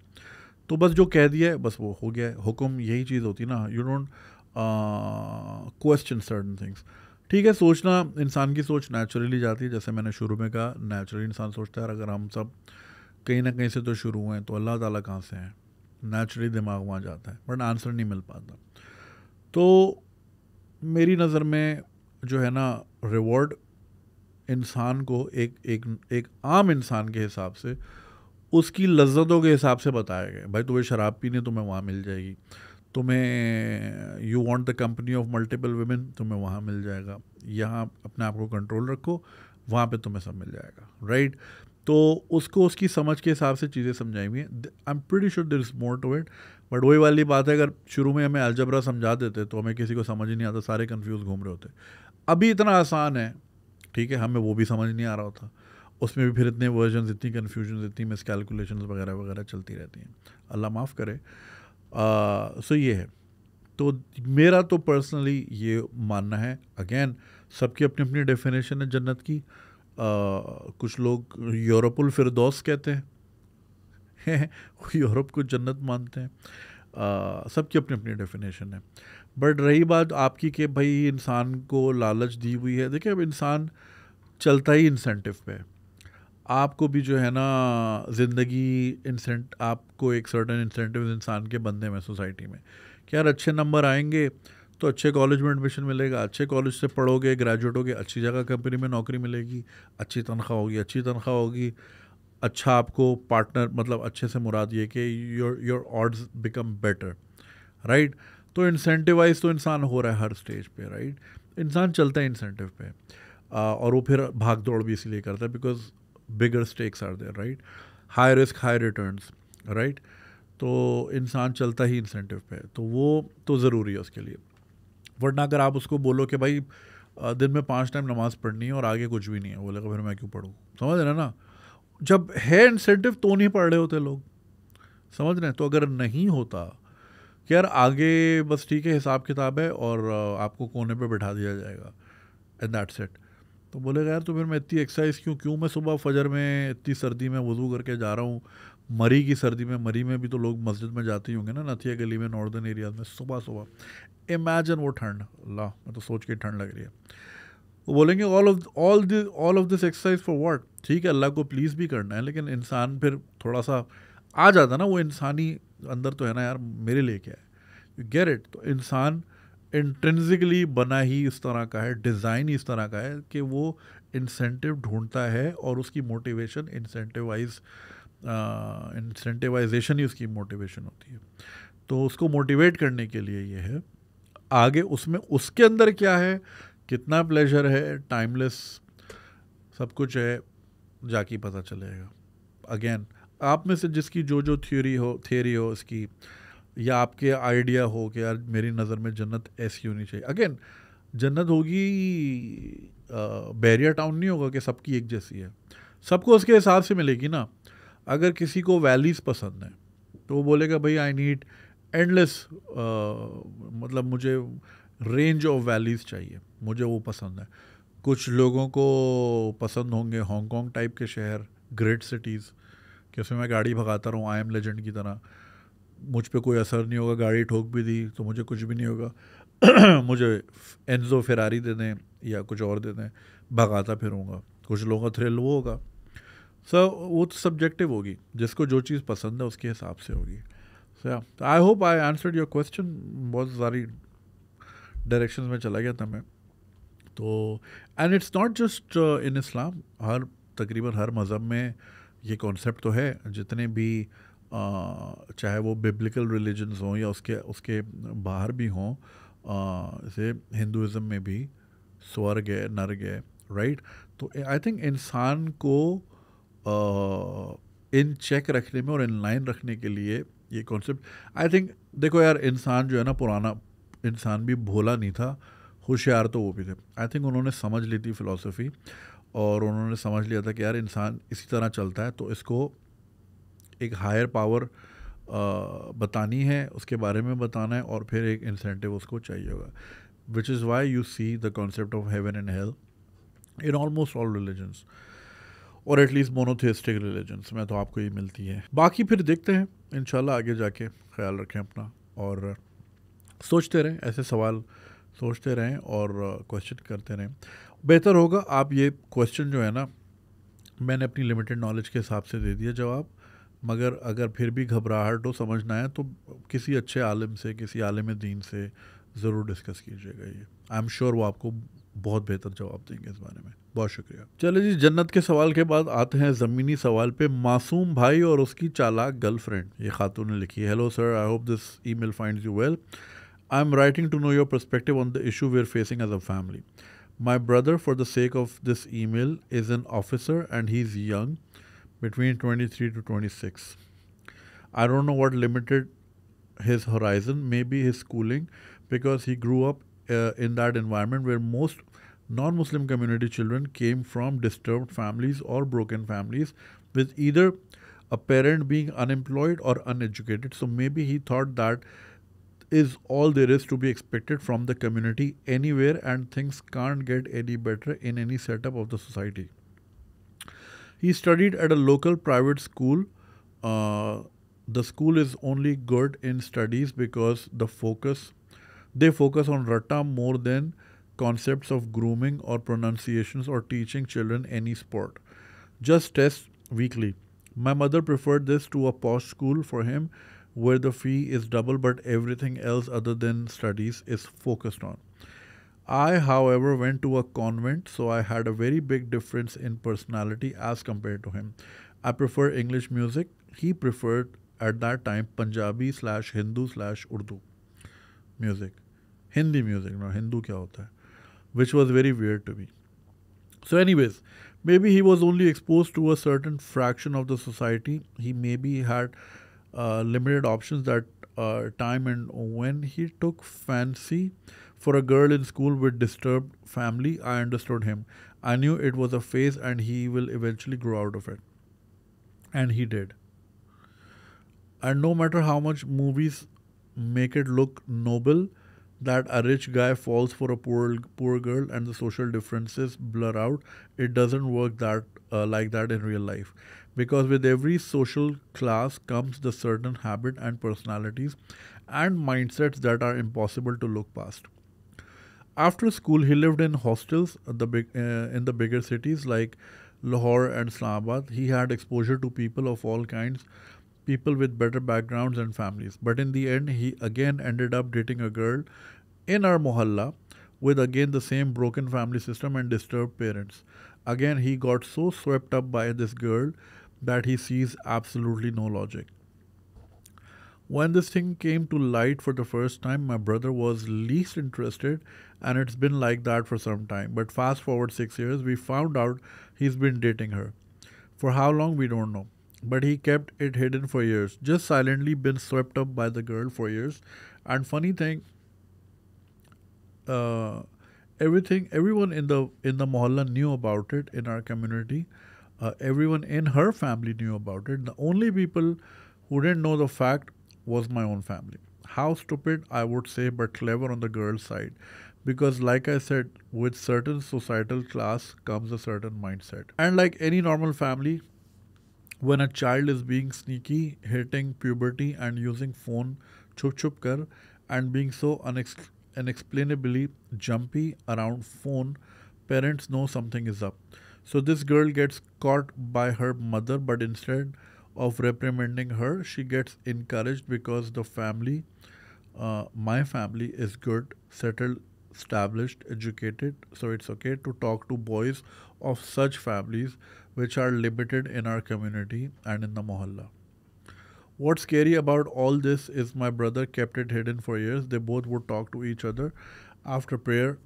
तो बस जो कह दिया है बस वो हो गया है. हुक्म यही चीज़ होती ना, you don't question certain things. ठीक है, सोचना, इंसान की सोच नेचुरली जाती है, जैसे मैंने शुरू में कहा, नेचुरली इंसान सोचता है. अगर हम सब कहीं ना कहीं से तो शुरू हुए हैं, तो अल्लाह ताला कहाँ से हैं, नेचुरली दिमाग वहाँ जाता है, बट आंसर नहीं मिल पाता. तो मेरी नज़र में जो है ना, रिवॉर्ड इंसान को एक आम इंसान के हिसाब से उसकी लज्जतों के हिसाब से बताया गया. भाई तुम्हें शराब पीनी, तुम्हें वहाँ मिल जाएगी. तुम्हें you want the company of multiple women, तुम्हें वहाँ मिल जाएगा. यहाँ अपने आप को कंट्रोल रखो, वहाँ पे तुम्हें सब मिल जाएगा. राइट. तो उसको उसकी समझ के हिसाब से चीज़ें समझाई हुई हैं. I am pretty sure there is more to it. But वही वाली बात है, अगर शुरू में हमें अलजबरा समझा देते तो हमें किसी को समझ ही नहीं आता, सारे कंफ्यूज घूम रहे होते. अभी इतना आसान है, ठीक है, हमें वो भी समझ नहीं आ रहा होता. उसमें भी फिर इतने वर्जन, इतनी कन्फ्यूजन, इतनी मिसकैलकुलेशन वगैरह वगैरह चलती रहती हैं. अल्लाह माफ़ करे. सो ये है. तो मेरा तो पर्सनली ये मानना है, अगेन सबकी अपनी अपनी डेफिनेशन है जन्नत की. कुछ लोग यूरोपुल फिरदौस कहते हैं यूरोप को जन्नत मानते हैं. सबकी अपनी अपनी डेफिनेशन है. बट रही बात आपकी कि भाई इंसान को लालच दी हुई है, देखिए अब इंसान चलता ही इंसेंटिव पे है. आपको भी जो है ना ज़िंदगी आपको एक सर्टन इंसेंटिव इंसान के बंदे में सोसाइटी में कि यार अच्छे नंबर आएंगे तो अच्छे कॉलेज में एडमिशन मिलेगा, अच्छे कॉलेज से पढ़ोगे, ग्रेजुएट होगे, अच्छी जगह कंपनी में नौकरी मिलेगी, अच्छी तनख्वाह होगी, अच्छा आपको पार्टनर, मतलब अच्छे से मुराद ये कि your odds become better, right. तो इंसेंटिवाइज तो इंसान हो रहा है हर स्टेज पे, राइट. इंसान चलता है इंसेंटिव पे. और वो फिर भाग दौड़ भी इसलिए करता है because bigger stakes are there, right. High risk high returns, right. तो इंसान चलता ही इंसेंटिव पे, तो वो तो ज़रूरी है उसके लिए. वरना अगर आप उसको बोलो कि भाई दिन में 5 टाइम नमाज़ पढ़नी है और आगे कुछ भी नहीं है, बोलेगा फिर मैं क्यों पढ़ूँ. समझ रहे हैं ना. जब है इंसेंटिव तो नहीं पढ़ रहे होते लोग, समझ रहे हैं. तो अगर नहीं होता कि यार आगे बस ठीक है हिसाब किताब है और आपको कोने पे बैठा दिया जाएगा एंड दैट्स इट, तो बोलेगा यार तो फिर मैं इतनी एक्सरसाइज क्यों मैं सुबह फजर में इतनी सर्दी में वज़ू करके जा रहा हूँ. मरी की सर्दी में, मरी में भी तो लोग मस्जिद में जाते ही होंगे ना, नथिया गली में, नॉर्दर्न एरियाज में, सुबह सुबह. इमेजिन वो ठंड, अल्लाह मैं तो सोच के ठंड लग रही है. वो बोलेंगे all of this exercise for what. ठीक है, अल्लाह को प्लीज़ भी करना है, लेकिन इंसान फिर थोड़ा सा आ जाता ना वो इंसानी अंदर तो है ना यार, मेरे लिए क्या है. You get it. तो इंसान इंट्रिंसिकली बना ही इस तरह का है, डिज़ाइन ही इस तरह का है कि वो इंसेंटिव ढूंढता है और उसकी मोटिवेशन इंसेंटिवाइजेशन ही उसकी मोटिवेशन होती है. तो उसको मोटिवेट करने के लिए ये है. आगे उसमें उसके अंदर क्या है, कितना प्लेजर है, टाइमलेस सब कुछ है, जाके पता चलेगा. अगेन आप में से जिसकी जो थियरी हो इसकी, या आपके आइडिया हो कि यार मेरी नज़र में जन्नत ऐसी होनी चाहिए. अगेन जन्नत होगी, बैरियर टाउन नहीं होगा कि सबकी एक जैसी है. सबको उसके हिसाब से मिलेगी ना. अगर किसी को वैलीज़ पसंद है तो वो बोलेगा भाई आई नीड एंडलेस, मतलब मुझे रेंज ऑफ वैलीज़ चाहिए, मुझे वो पसंद है. कुछ लोगों को पसंद होंगे हांगकांग टाइप के शहर, ग्रेट सिटीज़, कि उसमें मैं गाड़ी भगाता रहूँ आई एम लेजेंड की तरह, मुझ पे कोई असर नहीं होगा, गाड़ी ठोक भी दी तो मुझे कुछ भी नहीं होगा मुझे एनजो फेरारी दे दें या कुछ और दे दें, भगाता फिरूँगा. कुछ लोगों का थ्रिल वो होगा. वो तो सब्जेक्टिव होगी, जिसको जो चीज़ पसंद है उसके हिसाब से होगी. So I hope I answered your question. बहुत सारी डायरेक्शंस में चला गया था मैं. तो and it's not just in Islam, तकरीबन हर मज़हब में ये कॉन्सेप्ट तो है. जितने भी चाहे वो बिब्लिकल रिलीजन्स हों या उसके बाहर भी हों, जैसे हिंदुज़म में भी स्वर्ग है, नर्क है, राइट. तो आई थिंक इंसान को इन चेक रखने में और इन लाइन रखने के लिए ये कॉन्सेप्ट, आई थिंक देखो यार इंसान जो है ना, पुराना इंसान भी भोला नहीं था, होशियार तो वो भी थे. आई थिंक उन्होंने समझ ली थी फ़िलॉसफी, और उन्होंने समझ लिया था कि यार इंसान इसी तरह चलता है, तो इसको एक हायर पावर बतानी है, उसके बारे में बताना है, और फिर एक इंसेंटिव उसको चाहिए होगा. Which is why you see the concept of heaven and hell in almost all religions, और एटलीस्ट मोनोथेइस्टिक रिलीजन्स में तो आपको ये मिलती है. बाकी फिर देखते हैं इंशाल्लाह आगे जाके. ख्याल रखें अपना और सोचते रहें, ऐसे सवाल सोचते रहें और क्वेश्चन करते रहें. बेहतर होगा आप ये क्वेश्चन जो है ना, मैंने अपनी लिमिटेड नॉलेज के हिसाब से दे दिया जवाब, मगर अगर फिर भी घबराहट हो, समझना है, तो किसी अच्छे आलिम से, किसी आलिम दीन से ज़रूर डिस्कस कीजिएगा. ये आई एम श्योर वो आपको बहुत बेहतर जवाब देंगे इस बारे में. बहुत शुक्रिया. चलिए जी, जन्नत के सवाल के बाद आते हैं ज़मीनी सवाल पे. मासूम भाई और उसकी चालाक गर्लफ्रेंड, ये खातून ने लिखी है. Hello sir, I hope this email finds you well. I am writing to know your perspective on the issue we are facing as a family. My brother, for the sake of this email, is an officer and he's young between 23 to 26. I don't know what limited his horizon, maybe his schooling, because he grew up in that environment where most non Muslim community children came from disturbed families or broken families, with either a parent being unemployed or uneducated. So maybe he thought that is all there is to be expected from the community anywhere, and things can't get any better in any setup of the society. He studied at a local private school. The school is only good in studies because they focus on ratta more than concepts of grooming or pronunciations or teaching children any sport. Just tests weekly. My mother preferred this to a posh school for him where the fee is double but everything else other than studies is focused on. I, however, went to a convent, so I had a very big difference in personality as compared to him. I prefer English music. He preferred at that time Punjabi slash Hindu slash Urdu music. Hindi music, no, Hindu kya hota hai? Which was very weird to me. So, anyways, maybe he was only exposed to a certain fraction of the society. He maybe had limited options that time, and when he took fancy for a girl in school with disturbed family, I understood him. I knew it was a phase and he will eventually grow out of it. And he did. And no matter how much movies make it look noble that a rich guy falls for a poor girl and the social differences blur out, it doesn't work that like that in real life. Because with every social class comes the certain habit and personalities and mindsets that are impossible to look past. After school, he lived in hostels in the bigger cities like Lahore and Islamabad. He had exposure to people of all kinds, people with better backgrounds and families. But in the end, he again ended up dating a girl in our mohalla with again the same broken family system and disturbed parents. Again, he got so swept up by this girl that he sees absolutely no logic. When this thing came to light for the first time, my brother was least interested, and it's been like that for some time. But fast forward 6 years, we found out he's been dating her. For how long, we don't know. But he kept it hidden for years, just silently been swept up by the girl for years. And funny thing, uh, everyone in the mohalla knew about it in our community. Everyone in her family knew about it. The only people who didn't know the fact was my own family. How stupid, I would say, but clever on the girl's side. Because, like I said, with certain societal class comes a certain mindset. And like any normal family, when a child is being sneaky, hitting puberty, and using phone chup chup kar, and being so unexplainably jumpy around phone, parents know something is up. So this girl gets caught by her mother, but instead of reprimanding her, she gets encouraged because my family is good, settled, established, educated, so it's okay to talk to boys of such families which are limited in our community and in the mohalla. What's scary about all this is my brother kept it hidden for years. They both would talk to each other after prayer,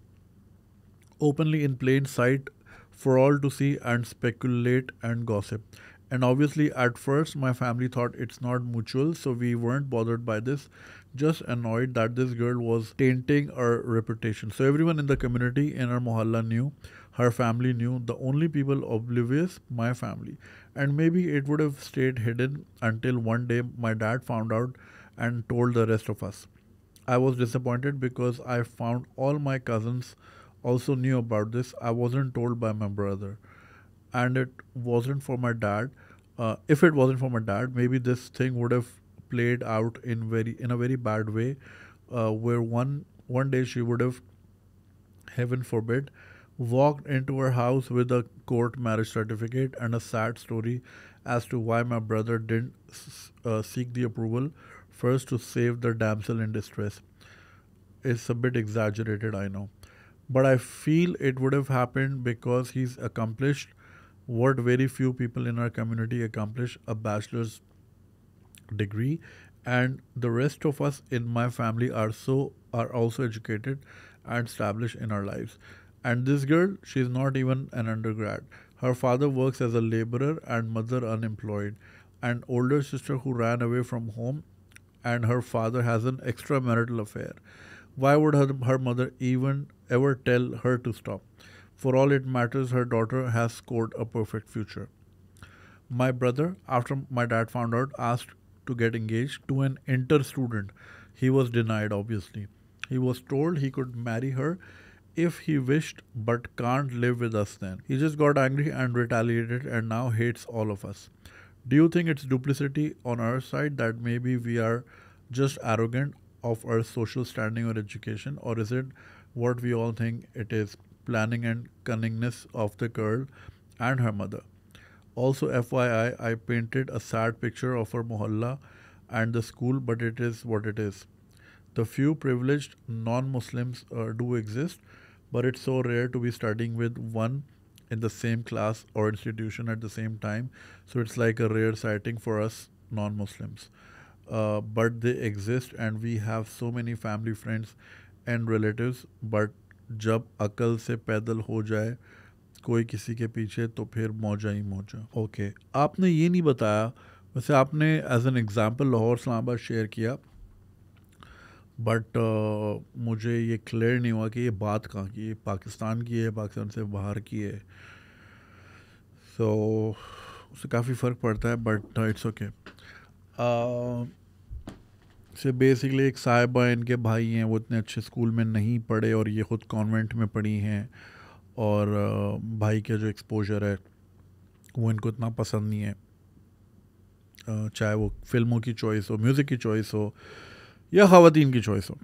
openly in plain sight for all to see, and speculate and gossip. And obviously, at first, my family thought it's not mutual, so we weren't bothered by this, just annoyed that this girl was tainting our reputation. So, everyone in the community in our mohalla knew, her family knew, the only people oblivious, my family. And maybe it would have stayed hidden until one day my dad found out and told the rest of us. I was disappointed because I found all my cousins also knew about this. I wasn't told by my brother, and it wasn't for my dad. If it wasn't for my dad, maybe this thing would have played out in a very bad way, where one day she would have, heaven forbid, walked into her house with a court marriage certificate and a sad story as to why my brother didn't seek the approval first to save the damsel in distress. It's a bit exaggerated, I know. But I feel it would have happened because he's accomplished what very few people in our community accomplish, a bachelor's degree, and the rest of us in my family are also educated and established in our lives. And this girl, she's not even an undergrad. Her father works as a laborer and mother unemployed. An older sister who ran away from home, and her father has an extramarital affair. Why would her mother even ever tell her to stop? For all it matters, her daughter has scored a perfect future. My brother, after my dad found out, asked to get engaged to an inter student. He was denied, obviously. He was told he could marry her if he wished, but can't live with us then. He just got angry and retaliated and now hates all of us. Do you think it's duplicity on our side that maybe we are just arrogant of our social standing or education, or is it what we all think it is, planning and cunningness of the girl and her mother? Also, FYI, I painted a sad picture of her mohalla and the school, but it is what it is. The few privileged non-Muslims do exist, but it's so rare to be studying with one in the same class or institution at the same time. So it's like a rare sighting for us non-Muslims. But they exist and we have so many family friends and relatives. But जब अकल से पैदल हो जाए कोई किसी के पीछे तो फिर मौजा ही मौजा. ओके, आपने ये नहीं बताया, वैसे आपने as an example Lahore Islamabad share किया, बट मुझे ये क्लियर नहीं हुआ कि ये बात कहाँ की है, पाकिस्तान की है, पाकिस्तान से बाहर की है. सो उससे काफ़ी फ़र्क पड़ता है, बट इट्स ओके. से बेसिकली एक साहिबा इनके भाई हैं, वो इतने अच्छे स्कूल में नहीं पढ़े और ये ख़ुद कॉन्वेंट में पढ़ी हैं, और भाई का जो एक्सपोजर है वो इनको इतना पसंद नहीं है, चाहे वो फिल्मों की चॉइस हो, म्यूज़िक की चॉइस हो या ख़वातीन की चॉइस हो.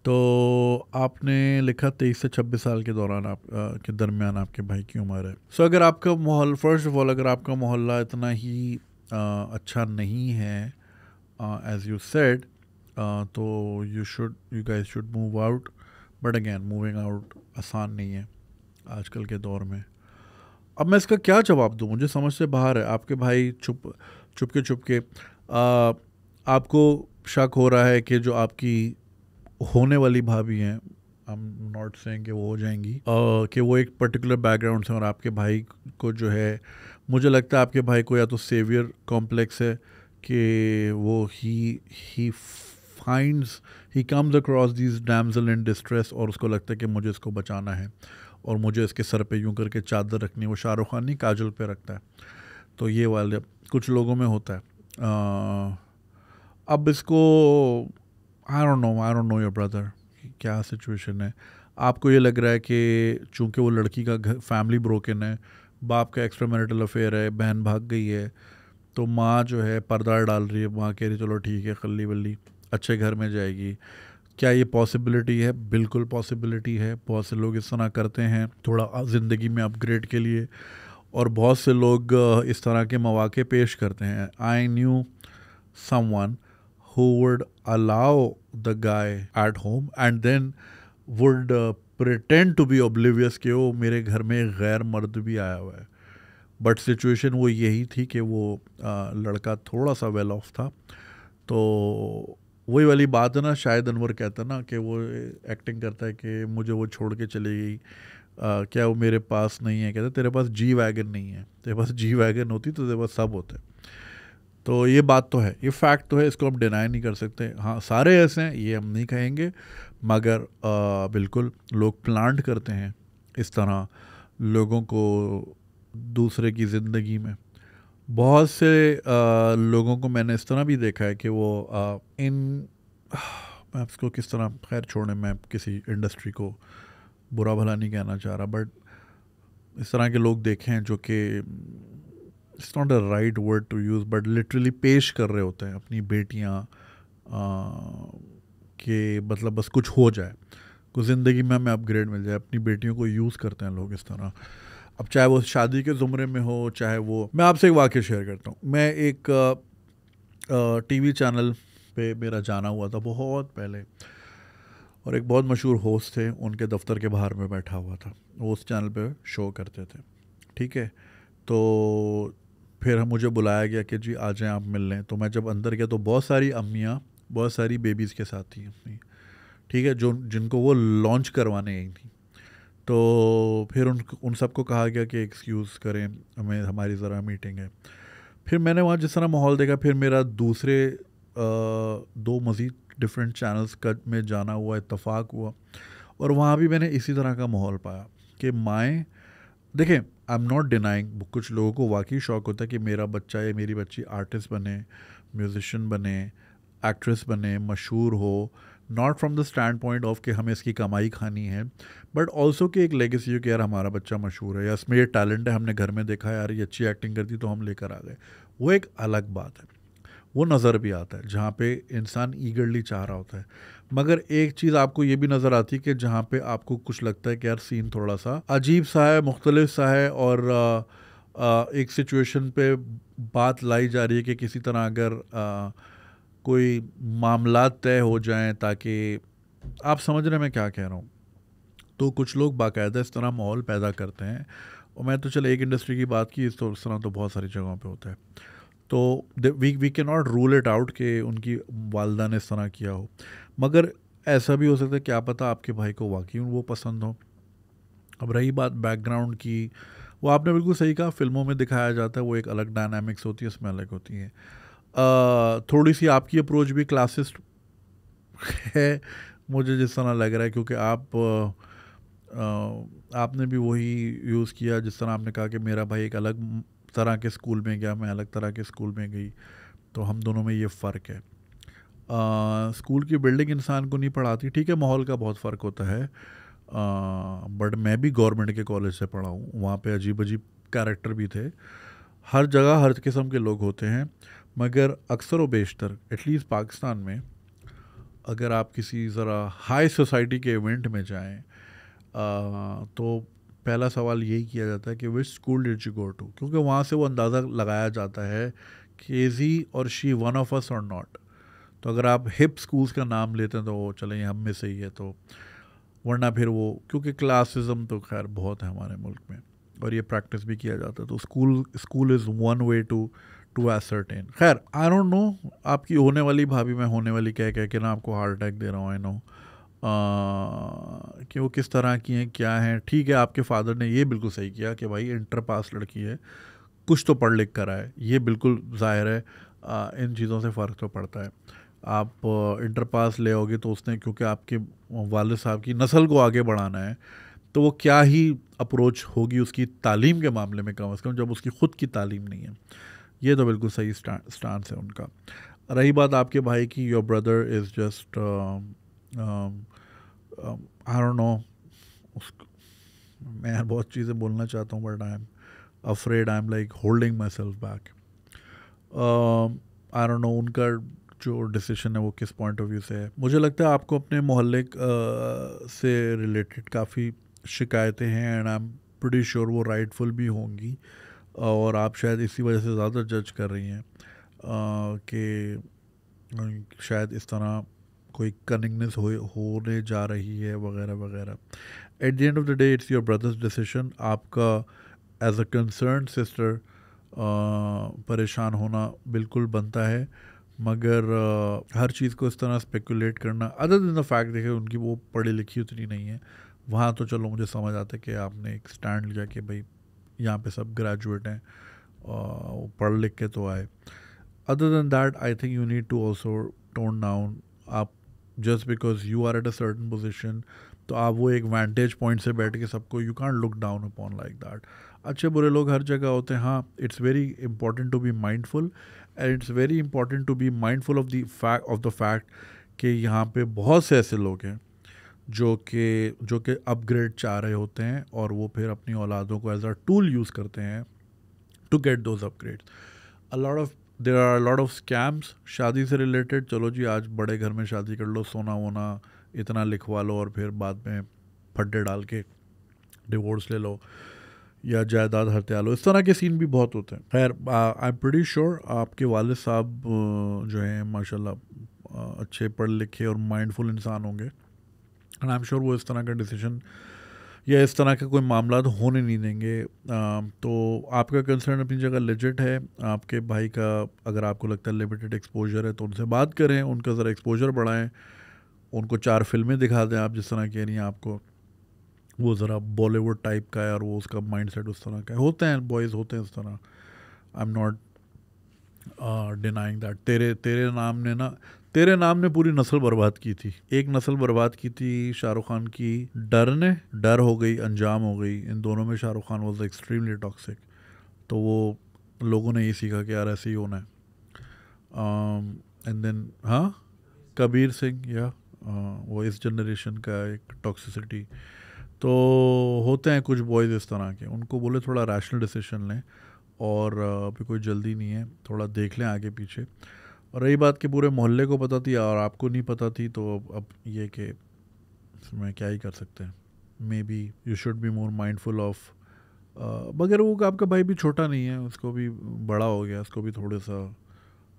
तो आपने लिखा 23 से 26 साल के दौरान आप के दरमियान आपके भाई की उम्र है. सो अगर आपका मोहल्ला, फर्स्ट ऑफ ऑल अगर आपका मोहल्ला इतना ही अच्छा नहीं है एज यू सेड, तो you guys should move out. But again, moving out आसान नहीं है आजकल के दौर में. अब मैं इसका क्या जवाब दूँ, मुझे समझ से बाहर है. आपके भाई चुपके आपको शक हो रहा है कि जो आपकी होने वाली भाभी हैं, आई एम नॉट सेइंग कि वो हो जाएंगी, कि वो एक पर्टिकुलर बैकग्राउंड से, और आपके भाई को जो है, मुझे लगता है आपके भाई को या तो सेवियर कॉम्प्लेक्स है कि वो he comes across this damsel in distress, और उसको लगता है कि मुझे इसको बचाना है और मुझे इसके सर पे यूं करके चादर रखनी है. वो शाहरुख खान नहीं, काजल पे रखता है. तो ये वाले कुछ लोगों में होता है. अब इसको आई डोंट नो योर ब्रदर क्या सिचुएशन है. आपको ये लग रहा है कि चूंकि वो लड़की का घर फैमिली ब्रोकन है, बाप का एक्स्ट्रा मैरिटल अफेयर है, बहन भाग गई है, तो माँ जो है पर्दा डाल रही है, माँ कह रही चलो ठीक है, खल्ली वल्ली अच्छे घर में जाएगी. क्या ये पॉसिबिलिटी है? बिल्कुल पॉसिबिलिटी है. बहुत से लोग इस तरह करते हैं थोड़ा ज़िंदगी में अपग्रेड के लिए, और बहुत से लोग इस तरह के मौके पेश करते हैं. I knew someone who would allow the guy at home and then would pretend to be oblivious कि वो मेरे घर में गैर मर्द भी आया हुआ है. बट सिचुएशन वो यही थी कि वो लड़का थोड़ा सा वेल ऑफ था. तो वही वाली बात है ना, शायद अनवर कहता ना कि वो एक्टिंग करता है कि मुझे वो छोड़ के चली गई, क्या वो मेरे पास नहीं है. कहता तेरे पास जी वैगन नहीं है, तेरे पास जी वैगन होती तो तेरे पास सब होते. तो ये बात तो है, ये फैक्ट तो है, इसको हम डिनाई नहीं कर सकते. हाँ, सारे ऐसे हैं ये हम नहीं कहेंगे, मगर बिल्कुल लोग प्लांट करते हैं इस तरह लोगों को दूसरे की ज़िंदगी में. बहुत से लोगों को मैंने इस तरह भी देखा है कि वो मैं इसको किस तरह, खैर छोड़ने, मैं किसी इंडस्ट्री को बुरा भला नहीं कहना चाह रहा, बट इस तरह के लोग देखे हैं जो कि it's not a right word to use, but literally पेश कर रहे होते हैं अपनी बेटियां कि मतलब बस कुछ हो जाए, कुछ ज़िंदगी में हमें अपग्रेड मिल जाए. अपनी बेटियों को यूज़ करते हैं लोग इस तरह. अब चाहे वो शादी के ज़ुमरे में हो, चाहे वो, मैं आपसे एक वाक़या शेयर करता हूँ. मैं एक टीवी चैनल पे मेरा जाना हुआ था बहुत पहले, और एक बहुत मशहूर होस्ट थे, उनके दफ्तर के बाहर में बैठा हुआ था. वो उस चैनल पे शो करते थे, ठीक है. तो फिर मुझे बुलाया गया कि जी आ जाएं आप मिल लें. तो मैं जब अंदर गया तो बहुत सारी अम्मियाँ बहुत सारी बेबीज़ के साथ थी अपनी, ठीक है, जो जिनको वो लॉन्च करवाने आई थी. तो फिर उन सबको कहा गया कि एक्सक्यूज़ करें, हमारी ज़रा मीटिंग है। फिर मैंने वहाँ जिस तरह माहौल देखा, फिर मेरा दूसरे 2 मज़ीद डिफरेंट चैनल्स का में जाना हुआ, इत्तफाक हुआ, और वहाँ भी मैंने इसी तरह का माहौल पाया कि माएँ, देखें, आई एम नॉट डिनाइंग, कुछ लोगों को वाकई शौक़ होता है कि मेरा बच्चा या मेरी बच्ची आर्टिस्ट बने, म्यूज़िशियन बने, एक्ट्रेस बने, मशहूर हो, not from the stand point of कि हमें इसकी कमाई खानी है, बट ऑल्सो कि एक लेगेसी हो कि यार हमारा बच्चा मशहूर है या इसमें ये टैलेंट है, हमने घर में देखा है यार ये अच्छी एक्टिंग करती तो हम लेकर आ गए। वो एक अलग बात है, वो नज़र भी आता है जहाँ पे इंसान ईगरली चाह रहा होता है। मगर एक चीज़ आपको ये भी नज़र आती है कि जहाँ पे आपको कुछ लगता है कि यार सीन थोड़ा सा अजीब सा है, मुख्तलिफ सा है, और एक सिचुएशन पे बात लाई जा रही है कि किसी तरह अगर कोई मामलात तय हो जाएं, ताकि आप समझ रहे हैं मैं क्या कह रहा हूँ। तो कुछ लोग बाकायदा इस तरह माहौल पैदा करते हैं, और मैं तो चलो एक इंडस्ट्री की बात की, इस तरह तो बहुत सारी जगहों पे होता है। तो we can not rule it out कि उनकी वालदा ने इस तरह किया हो, मगर ऐसा भी हो सकता है, क्या पता आपके भाई को वाकई वो पसंद हो। अब रही बात बैकग्राउंड की, वो आपने बिल्कुल सही कहा, फिल्मों में दिखाया जाता है, वो एक अलग डायनामिक्स होती है, उसमें अलग होती है। थोड़ी सी आपकी अप्रोच भी क्लासिस्ट है मुझे जिस तरह लग रहा है, क्योंकि आपने भी वही यूज़ किया जिस तरह आपने कहा कि मेरा भाई एक अलग तरह के स्कूल में गया, मैं अलग तरह के स्कूल में गई, तो हम दोनों में ये फ़र्क है। स्कूल की बिल्डिंग इंसान को नहीं पढ़ाती, ठीक है, माहौल का बहुत फ़र्क होता है, बट मैं भी गवर्नमेंट के कॉलेज से पढ़ा हूँ, वहाँ पे अजीब अजीब कैरेक्टर भी थे, हर जगह हर किस्म के लोग होते हैं, मगर अक्सर व बेशतर एटलीस्ट पाकिस्तान में अगर आप किसी ज़रा हाई सोसाइटी के इवेंट में जाएं, तो पहला सवाल यही किया जाता है कि which school did you go to, क्योंकि वहाँ से वो अंदाज़ा लगाया जाता है कि इज़ ही और शी वन ऑफ अस और नॉट। तो अगर आप हिप स्कूल्स का नाम लेते हैं तो वो चलें ये हम में से ही है, तो वरना फिर वो, क्योंकि क्लासिज्म तो खैर बहुत है हमारे मुल्क में और ये प्रैक्टिस भी किया जाता है, तो school is one way to ascertain. खैर आई डोंट नो, आपकी होने वाली भाभी, मैं होने वाली कह कह के ना आपको हार्ट अटैक दे रहा हूँ, आई नो कि वो किस तरह की हैं, क्या हैं। ठीक है, आपके फादर ने ये बिल्कुल सही किया कि भाई इंटर पास लड़की है, कुछ तो पढ़ लिख कर आए, ये बिल्कुल ज़ाहिर है, इन चीज़ों से फ़र्क तो पड़ता है। आप इंटर पास ले आओगे तो उसने, क्योंकि आपके वालिद साहब की नस्ल को आगे बढ़ाना है, तो वो क्या ही अप्रोच होगी उसकी तालीम के मामले में, कम से कम जब उसकी ख़ुद की तालीम नहीं है। ये तो बिल्कुल सही स्टांस है उनका। रही बात आपके भाई की, your brother is just I don't no, मैं यार बहुत चीज़ें बोलना चाहता हूँ, but I am afraid, I am like holding my self back. I don't no उनका जो डिसीजन है वो किस पॉइंट ऑफ व्यू से है। मुझे लगता है आपको अपने मोहल्ले से रिलेटेड काफ़ी शिकायतें हैं, and I am pretty sure वो राइटफुल भी होंगी, और आप शायद इसी वजह से ज़्यादा जज कर रही हैं कि शायद इस तरह कोई कनिंगनेस होने जा रही है वगैरह वगैरह। At the end of the day it's your brothers decision. आपका एज अ कंसर्न सिस्टर परेशान होना बिल्कुल बनता है, मगर हर चीज़ को इस तरह स्पेकुलेट करना, अदर देन द फैक्ट, देखिए उनकी वो पढ़ी लिखी उतनी नहीं है, वहाँ तो चलो मुझे समझ आता है कि आपने एक स्टैंड लिया कि भाई यहाँ पे सब ग्रेजुएट हैं, पढ़ लिख के तो आए। Other than that I think you need to also tone down. आप just because you are at a certain position, तो आप वो एक वांटेज पॉइंट से बैठ के सबको, you can't look down upon like that. अच्छे बुरे लोग हर जगह होते हैं, हाँ, it's very important to be mindful, and it's very important to be mindful of the fact कि यहाँ पे बहुत से ऐसे लोग हैं जो कि अपग्रेड चाह रहे होते हैं, और वो फिर अपनी औलादों को एज अ टूल यूज़ करते हैं to get those upgrades. There are a lot of scams शादी से रिलेटेड। चलो जी, आज बड़े घर में शादी कर लो, सोना वोना इतना लिखवा लो, और फिर बाद में फड्डे डाल के डिवोर्स ले लो या जायदाद हत्या लो, इस तरह के सीन भी बहुत होते हैं। खैर, आई एम प्रीटी श्योर आपके वालिद साहब जो हैं माशाल्लाह अच्छे पढ़े लिखे और माइंडफुल इंसान होंगे, एंड आई एम श्योर वो इस तरह का डिसीजन या इस तरह का कोई मामला तो होने नहीं देंगे। तो आपका कंसर्न अपनी जगह लेजिट है। आपके भाई का अगर आपको लगता है लिमिटेड एक्सपोजर है तो उनसे बात करें, उनका ज़रा एक्सपोजर बढ़ाएं, उनको 4 फिल्में दिखा दें आप जिस तरह कह रही हैं आपको, वो ज़रा बॉलीवुड टाइप का है और वो उसका माइंडसेट उस तरह का है. होते हैं बॉयज़, होते हैं उस तरह. I am not denying that. तेरे नाम ने पूरी नस्ल बर्बाद की थी. एक नस्ल बर्बाद की थी शाहरुख खान की डर हो गई, अंजाम हो गई. इन दोनों में Shahrukh Khan was extremely toxic. तो वो लोगों ने ये सीखा कि यार ऐसे ही होना है. एंड देन हाँ, कबीर सिंह या वो इस जनरेशन का एक टॉक्सिसिटी. तो होते हैं कुछ बॉयज़ इस तरह के. उनको बोले थोड़ा रैशनल डिसीजन लें और अभी कोई जल्दी नहीं है, थोड़ा देख लें आगे पीछे. और रही बात कि पूरे मोहल्ले को पता थी और आपको नहीं पता थी, तो अब ये कि इसमें क्या ही कर सकते हैं. May be you should be more mindful of. मगर वो आपका भाई भी छोटा नहीं है, उसको भी बड़ा हो गया, उसको भी थोड़ा सा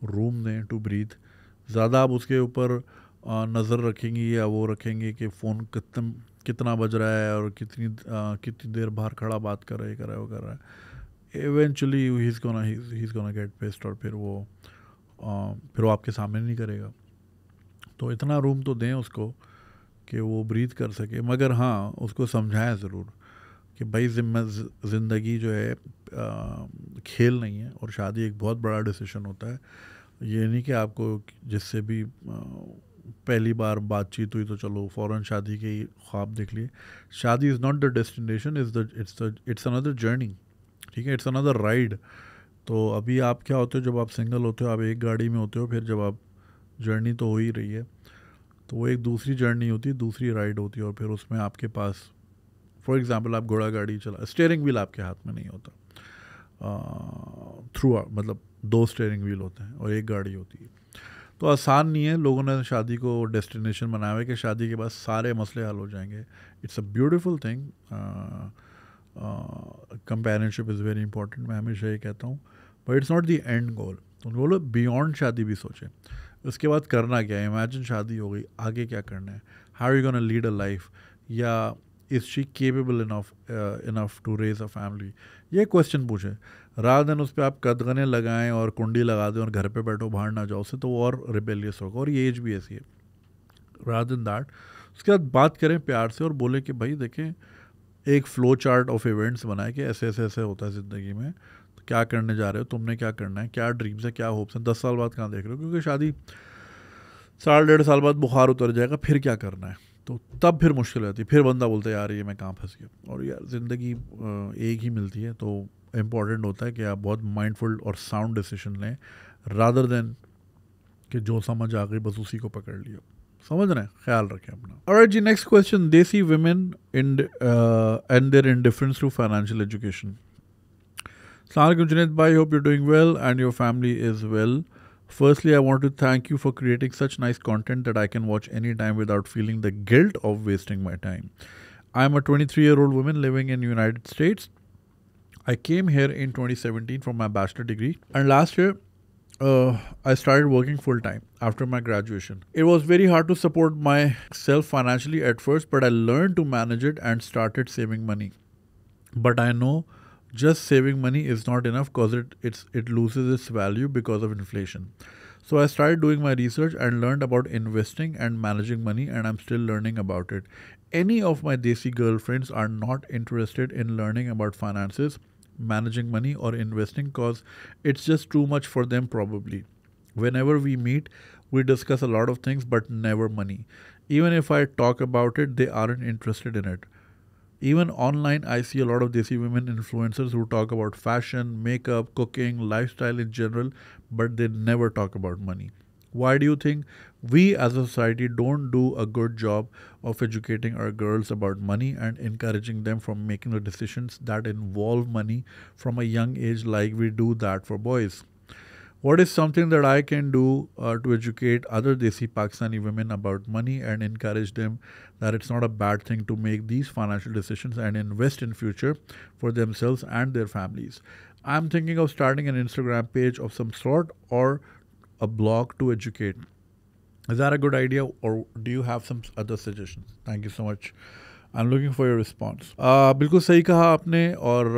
रूम दें टू ब्रीथ. ज़्यादा आप उसके ऊपर नज़र रखेंगी या वो रखेंगे कि फ़ोन कितना बज रहा है और कितनी देर बाहर खड़ा बात कर रहा है, वो कर रहा है. Eventually he is gonna get paste और फिर वो आपके सामने नहीं करेगा. तो इतना रूम तो दें उसको कि वो ब्रीथ कर सके. मगर हाँ, उसको समझाएं ज़रूर कि भाई ज़िंदगी जो है खेल नहीं है और शादी एक बहुत बड़ा डिसीजन होता है. ये नहीं कि आपको जिससे भी पहली बार बातचीत हुई तो चलो फ़ौरन शादी के ख्वाब देख लिए. शादी is not the destination, it's another journey. ठीक है, इट्स अनदर राइड. तो अभी आप क्या होते हो, जब आप सिंगल होते हो आप एक गाड़ी में होते हो, फिर जब आप जर्नी तो हो ही रही है तो वो एक दूसरी जर्नी होती है, दूसरी राइड होती है. और फिर उसमें आपके पास फॉर एग्जांपल आप घोड़ा गाड़ी चला, स्टीयरिंग व्हील आपके हाथ में नहीं होता. थ्रू मतलब 2 स्टीयरिंग व्हील होते हैं और एक गाड़ी होती है. तो आसान नहीं है. लोगों ने शादी को डेस्टिनेशन बनाया हुआ है कि शादी के बाद सारे मसले हल हो जाएंगे. It's a beautiful thing. Companionship is very important, मैं हमेशा ये कहता हूँ, but it's not the end goal. तो बोलो बियॉन्ड शादी भी सोचें. उसके बाद करना क्या है. इमेजिन शादी हो गई, आगे क्या करना है. How you gonna lead a life, या is she capable enough to raise a family. ये क्वेश्चन पूछे रात दिन उस पर आप कदगने लगाएं और कुंडी लगा दें और घर पे बैठो बाहर ना जाओ से, तो वो और रिबेलियस होगा. और ये एज भी ऐसी है. रात दिन दैट उसके बाद बात करें प्यार से और बोले कि भाई देखें, एक फ़्लो चार्ट ऑफ इवेंट्स बनाए कि ऐसे ऐसे ऐसे होता है ज़िंदगी में. तो क्या करने जा रहे हो, तुमने क्या करना है, क्या ड्रीम्स है, क्या होप्स हैं, 10 साल बाद कहाँ देख रहे हो, क्योंकि शादी 1.5 साल बाद बुखार उतर जाएगा, फिर क्या करना है. तो तब फिर मुश्किल रहती है. फिर बंदा बोलता है यार ये मैं कहाँ फंस गया. और यार ज़िंदगी एक ही मिलती है. तो इम्पॉर्टेंट होता है कि आप बहुत माइंडफुल और साउंड डिसीजन लें रादर देन कि जो समझ आ गई बस उसी को पकड़ लिया. समझ रहे हैं, ख्याल रखें अपना. Alright ji, next question. Desi women in and their indifference to financial education. Assalamu alaikum Junaid bhai, hope you're doing well and your family is well. Firstly, I want to thank you for creating such nice content that I can watch anytime without feeling the guilt of wasting my time. I am a 23-year-old woman living in United States. I came here in 2017 for my bachelor degree, and last year I started working full time after my graduation. It was very hard to support myself financially at first, but I learned to manage it and started saving money. But I know just saving money is not enough because it loses its value because of inflation. So I started doing my research and learned about investing and managing money, and I'm still learning about it. Any of my Desi girlfriends are not interested in learning about finances, managing money or investing because it's just too much for them probably. Whenever we meet, we discuss a lot of things but never money. Even if I talk about it, they aren't interested in it. Even online, I see a lot of Desi women influencers who talk about fashion, makeup, cooking, lifestyle in general, but they never talk about money. Why do you think we as a society don't do a good job of educating our girls about money and encouraging them from making the decisions that involve money from a young age like we do that for boys? What is something that I can do to educate other Desi Pakistani women about money and encourage them that it's not a bad thing to make these financial decisions and invest in future for themselves and their families? I'm thinking of starting an Instagram page of some sort or a blog to educate. Is that a good idea or do you have some other suggestions? Thank you so much. I'm looking for your response. बिल्कुल सही कहा आपने. और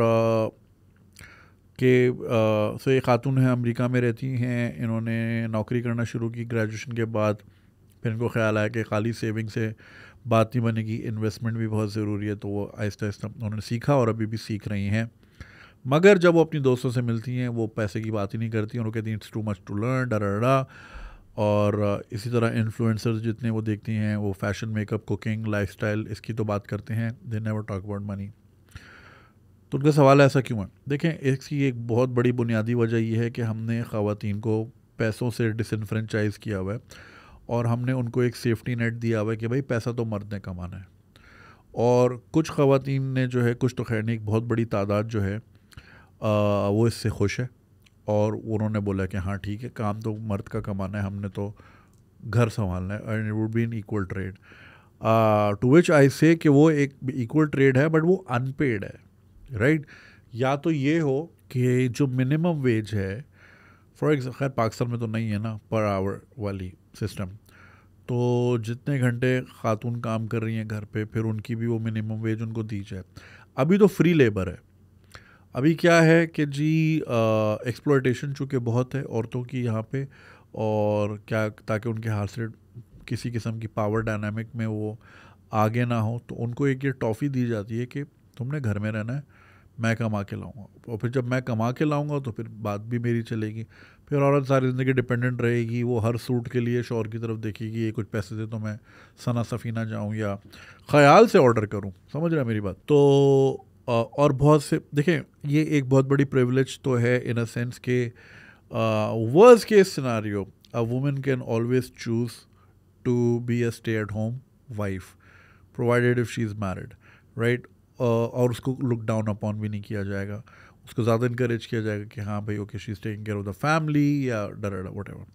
कि सो ये खातून हैं, America में रहती हैं. इन्होंने नौकरी करना शुरू की ग्रेजुएशन के बाद. फिर इनको ख्याल आया कि खाली सेविंग से बात नहीं बनेगी, इन्वेस्टमेंट भी बहुत ज़रूरी है, तो वो आहिस्ता आहिस्ता उन्होंने सीखा और अभी भी सीख रही हैं। मगर जब वो अपनी दोस्तों से मिलती हैं वो पैसे की बात ही नहीं करती, और वो कहती हैं it's too much to learn डरा। और इसी तरह इन्फ्लुएंसर्स जितने वो देखती हैं वो फैशन, मेकअप, कुकिंग, लाइफस्टाइल, इसकी तो बात करते हैं, they never talk about money. तो उनका सवाल ऐसा क्यों है? देखें, इसकी एक बहुत बड़ी बुनियादी वजह यह है कि हमने ख़वातीन को पैसों से डिसइनफ्रेंचाइज किया हुआ है, और हमने उनको एक सेफ्टी नेट दिया हुआ है कि भाई पैसा तो मर्द ने कमाना है। और कुछ ख़वातीन ने जो है, कुछ तो खैर नहीं, एक बहुत बड़ी तादाद जो है वो इससे खुश है, और उन्होंने बोला कि हाँ ठीक है, काम तो मर्द का कमाना है, हमने तो घर संभालना है, and it would be in equal trade. To which I say कि वो एक इक्वल ट्रेड है, बट वो अनपेड है, राइट? या तो ये हो कि जो मिनिमम वेज है, फॉर एग्जाम्पल, खैर पाकिस्तान में तो नहीं है ना पर आवर वाली सिस्टम, तो जितने घंटे खातून काम कर रही हैं घर पे, फिर उनकी भी वो मिनिमम वेज उनको दी जाए। अभी तो फ्री लेबर है। अभी क्या है कि जी एक्सप्लॉयटेशन चूँकि बहुत है औरतों की यहाँ पे, और क्या, ताकि उनके हाथ से किसी किस्म की पावर डायनामिक में वो आगे ना हो, तो उनको एक ये टॉफ़ी दी जाती है कि तुमने घर में रहना है, मैं कमा के लाऊंगा, और फिर जब मैं कमा के लाऊंगा तो फिर बात भी मेरी चलेगी। फिर औरत सारी ज़िंदगी डिपेंडेंट रहेगी, वो हर सूट के लिए शौहर की तरफ देखेगी, ये कुछ पैसे दे तो मैं सना सफ़ीना जाऊं या ख़याल से ऑर्डर करूं। समझ रहे हैं मेरी बात? तो और बहुत से, देखें, ये एक बहुत बड़ी प्रिविलेज तो है इन अ सेंस के worst case scenario, a woman can always choose to be a stay at home wife, provided if she is married, right? और उसको लुक डाउन अपॉन भी नहीं किया जाएगा, उसको ज़्यादा इनकरेज किया जाएगा कि हाँ भाई okay, she is taking care of the family या डरा वट एवर।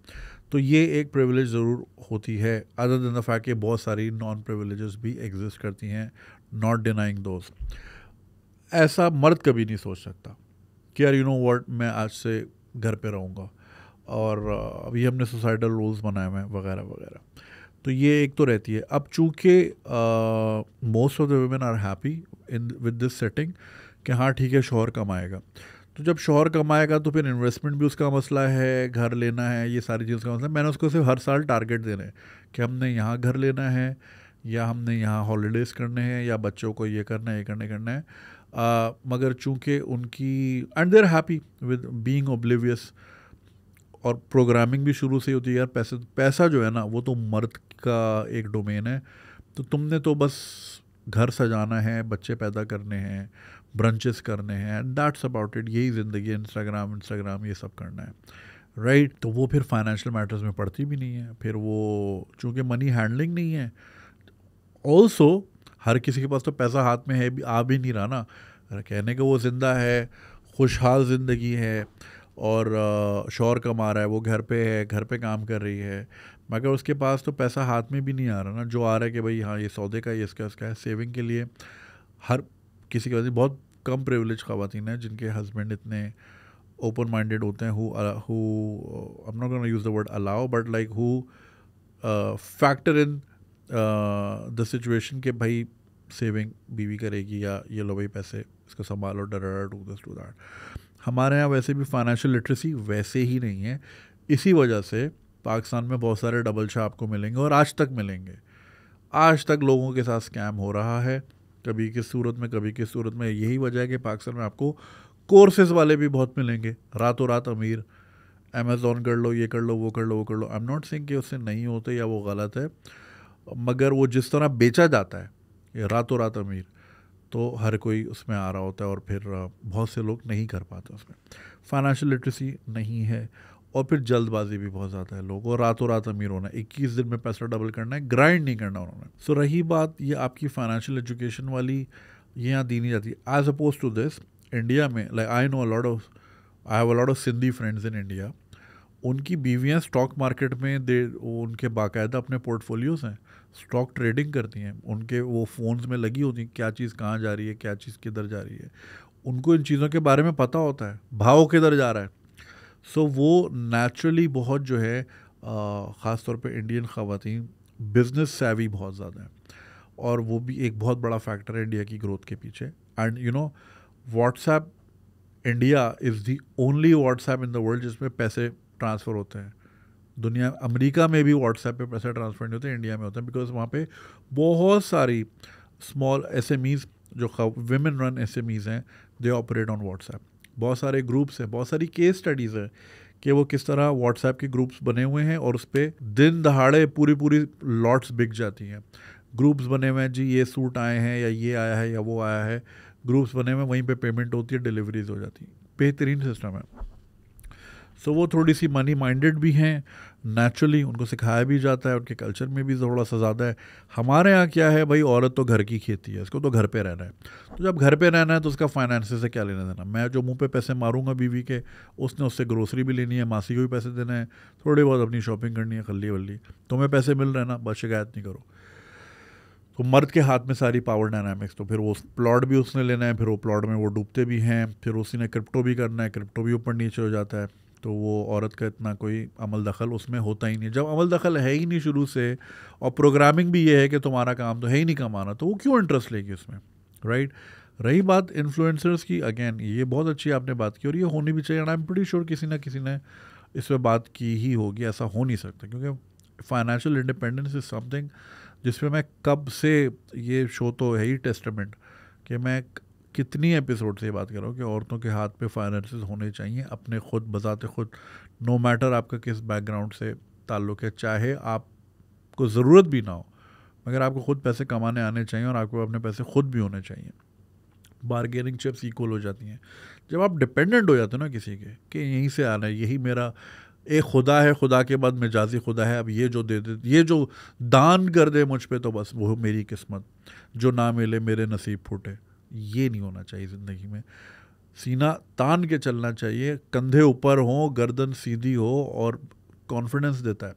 तो ये एक प्रिविलेज ज़रूर होती है, अदर देन द फैक्ट कि बहुत सारी नॉन प्रिविलेजेस भी एग्जिस्ट करती हैं, नॉट डिनाइंग दोज। ऐसा मर्द कभी नहीं सोच सकता कि यार यू नो व्हाट, मैं आज से घर पे रहूँगा, और अभी हमने सोसाइटल रूल्स बनाए हुए हैं वगैरह वगैरह। तो ये एक तो रहती है। अब चूँकि most of the women are happy in with this setting कि हाँ ठीक है, शौहर कमाएगा, तो जब शौहर कमाएगा तो फिर इन्वेस्टमेंट भी उसका मसला है, घर लेना है, ये सारी चीज़ का मसला है। मैंने उसको सिर्फ हर साल टारगेट देने हैं कि हमने यहाँ घर लेना है, या हमने यहाँ हॉलीडेज़ करने हैं, या बच्चों को ये करना है, ये करना है। मगर चूँकि उनकी, and there happy with being oblivious, और प्रोग्रामिंग भी शुरू से ही होती है यार, पैसा जो है ना वो तो मर्द का एक डोमेन है, तो तुमने तो बस घर सजाना है, बच्चे पैदा करने हैं, ब्रंचेस करने हैं, एंड दैट्स अबाउट इट। यही ज़िंदगी, इंस्टाग्राम ये सब करना है, राइट? तो वो फिर फाइनेंशियल मैटर्स में पड़ती भी नहीं है, फिर वो चूँकि मनी हैंडलिंग नहीं है। ऑल्सो हर किसी के पास तो पैसा हाथ में है भी, आ भी नहीं रहा ना, कहने का वो ज़िंदा है, खुशहाल ज़िंदगी है, और शौहर कमा रहा है, वो घर पे है, घर पे काम कर रही है, मगर उसके पास तो पैसा हाथ में भी नहीं आ रहा ना। जो आ रहा है कि भाई हाँ ये सौदे का, ये इसका है, सेविंग के लिए। हर किसी के पास, बहुत कम प्रिविलेज ख़वातीन हैं जिनके हस्बैंड इतने ओपन माइंडेड होते हैं, who I am not gonna use the word allow, but like who factor in the situation कि भाई सेविंग बीवी करेगी, या ये लो भाई पैसे इसको संभालो, डर डू दिस डू दैट। हमारे यहाँ वैसे भी फाइनेंशियल लिटरेसी वैसे ही नहीं है, इसी वजह से पाकिस्तान में बहुत सारे डबल शाह आपको मिलेंगे, और आज तक मिलेंगे। आज तक लोगों के साथ स्कैम हो रहा है, कभी किस सूरत में, कभी किस सूरत में। यही वजह है कि पाकिस्तान में आपको कोर्सेज वाले भी बहुत मिलेंगे, रातों रात अमीर, अमेज़ॉन कर लो, ये कर लो, वो कर लो, वो कर लो। आई एम नॉट सेइंग कि उससे नहीं होते या वो गलत है, मगर वो जिस तरह बेचा जाता है ये रातों रात अमीर, तो हर कोई उसमें आ रहा होता है, और फिर बहुत से लोग नहीं कर पाते उसमें। फाइनेंशियल लिटरेसी नहीं है, और फिर जल्दबाजी भी बहुत ज़्यादा है लोगों, और रातों रात अमीर होना, 21 दिन में पैसा डबल करना है, ग्राइंड नहीं करना उन्होंने। सो रही बात ये आपकी फाइनेंशियल एजुकेशन वाली, ये यहाँ दी नहीं जाती। As opposed to this, India में, like I have a lot of Sindhi friends in India, उनकी बीवियाँ स्टॉक मार्केट में उनके बाकायदा अपने पोर्टफोलियोज हैं, स्टॉक ट्रेडिंग करती हैं, उनके वो फ़ोन्स में लगी होती हैं, क्या चीज़ कहाँ जा रही है, क्या चीज़ किधर जा रही है, उनको इन चीज़ों के बारे में पता होता है, भाव किधर जा रहा है। सो वो नेचुरली बहुत जो है, ख़ास तौर पे इंडियन ख़वातीन बिज़नेस सेवी बहुत ज़्यादा है, और वो भी एक बहुत बड़ा फैक्टर है इंडिया की ग्रोथ के पीछे। And you no, WhatsApp, India is the only WhatsApp in the world जिसमें पैसे ट्रांसफ़र होते हैं दुनिया अमेरिका में भी व्हाट्सएप पे पैसा ट्रांसफर नहीं होता, इंडिया में होता है, बिकॉज वहाँ पे बहुत सारी स्मॉल एसएमईज जो विमेन रन एसएमईज हैं, दे ऑपरेट ऑन व्हाट्सएप। बहुत सारे ग्रुप्स हैं, बहुत सारी केस स्टडीज़ हैं कि वो किस तरह व्हाट्सएप के ग्रुप्स बने हुए हैं और उस पर दिन दहाड़े पूरी पूरी लॉट्स बिक जाती हैं। ग्रुप्स बने हुए हैं जी, ये सूट आए हैं या ये आया है या वो आया है, ग्रुप्स बने हुए हैं, वहीं पे पेमेंट होती है, डिलीवरीज हो जाती है। बेहतरीन सिस्टम है। सो वो थोड़ी सी मनी माइंडेड भी हैं, नेचुरली उनको सिखाया भी जाता है, उनके कल्चर में भी थोड़ा सा ज़्यादा है। हमारे यहाँ क्या है भाई, औरत तो घर की खेती है, इसको तो घर पे रहना है। तो जब घर पे रहना है तो उसका फाइनेंस से क्या लेना देना। मैं जो मुंह पे पैसे मारूंगा बीवी के, उसने उससे ग्रोसरी भी लेनी है, मासी को भी पैसे देना है, थोड़ी बहुत अपनी शॉपिंग करनी है, खल्ली वल्ली। तुम्हें पैसे मिल रहे हैं ना, बस शिकायत नहीं करो। तो मर्द के हाथ में सारी पावर डायनामिक्स, तो फिर वो प्लॉट भी उसने लेना है, फिर वो प्लॉट में वो डूबते भी हैं, फिर उसी ने क्रिप्टो भी करना है, क्रिप्टो भी ऊपर नीचे हो जाता है। तो वो औरत का इतना कोई अमल दखल उसमें होता ही नहीं। जब अमल दखल है ही नहीं शुरू से, और प्रोग्रामिंग भी ये है कि तुम्हारा काम तो है ही नहीं कमाना, तो वो क्यों इंटरेस्ट लेगी उसमें, राइट। रही बात इन्फ्लुएंसर्स की, अगेन ये बहुत अच्छी आपने बात की और ये होनी भी चाहिए। आई एम प्रीटी श्योर किसी ना किसी ने इस पर बात की ही होगी, ऐसा हो नहीं सकता, क्योंकि फाइनेंशियल इंडिपेंडेंस इज समथिंग जिसपे मैं कब से, ये शो तो है ही टेस्टामेंट कि मैं कितनी एपिसोड से ये बात कर रहा हूँ कि औरतों के हाथ पे फाइनेंसेस होने चाहिए अपने खुद बजाते खुद, नो मैटर आपका किस बैकग्राउंड से ताल्लुक़ है, चाहे आपको ज़रूरत भी ना हो, मगर आपको खुद पैसे कमाने आने चाहिए और आपको अपने पैसे खुद भी होने चाहिए। बारगेनिंग चिप्स इक्वल हो जाती हैं। जब आप डिपेंडेंट हो जाते हो ना किसी के कि यहीं से आना है, यही मेरा एक खुदा है, खुदा के बाद मिजाजी खुदा है, अब ये जो दे दे, ये जो दान कर दे मुझ पे, तो बस वो मेरी किस्मत, जो ना मिले मेरे नसीब फूटे। ये नहीं होना चाहिए ज़िंदगी में। सीना तान के चलना चाहिए, कंधे ऊपर हो, गर्दन सीधी हो, और कॉन्फिडेंस देता है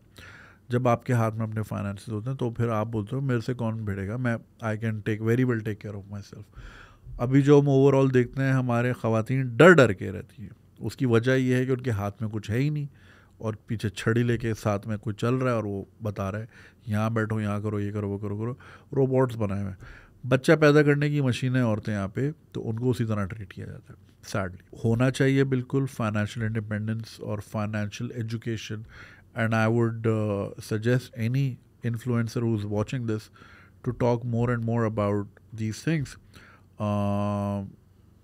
जब आपके हाथ में अपने फाइनेंसेस होते हैं। तो फिर आप बोलते हो मेरे से कौन भिड़ेगा, मैं I can take very well take care of my self. अभी जो हम ओवरऑल देखते हैं, हमारे ख़वातीन डर डर के रहती हैं। उसकी वजह यह है कि उनके हाथ में कुछ है ही नहीं, और पीछे छड़ी लेके साथ में कुछ चल रहा है और वो बता रहा है यहाँ बैठो, यहाँ करो, ये करो, वो करो करो। रोबोट्स बनाए हुए हैं। बच्चा पैदा करने की मशीनें औरतें यहाँ पे, तो उनको उसी तरह ट्रीट किया जाता है। सैडली होना चाहिए बिल्कुल फाइनेंशियल इंडिपेंडेंस और financial education. And I would suggest any influencer who is watching this to talk more and more about these things.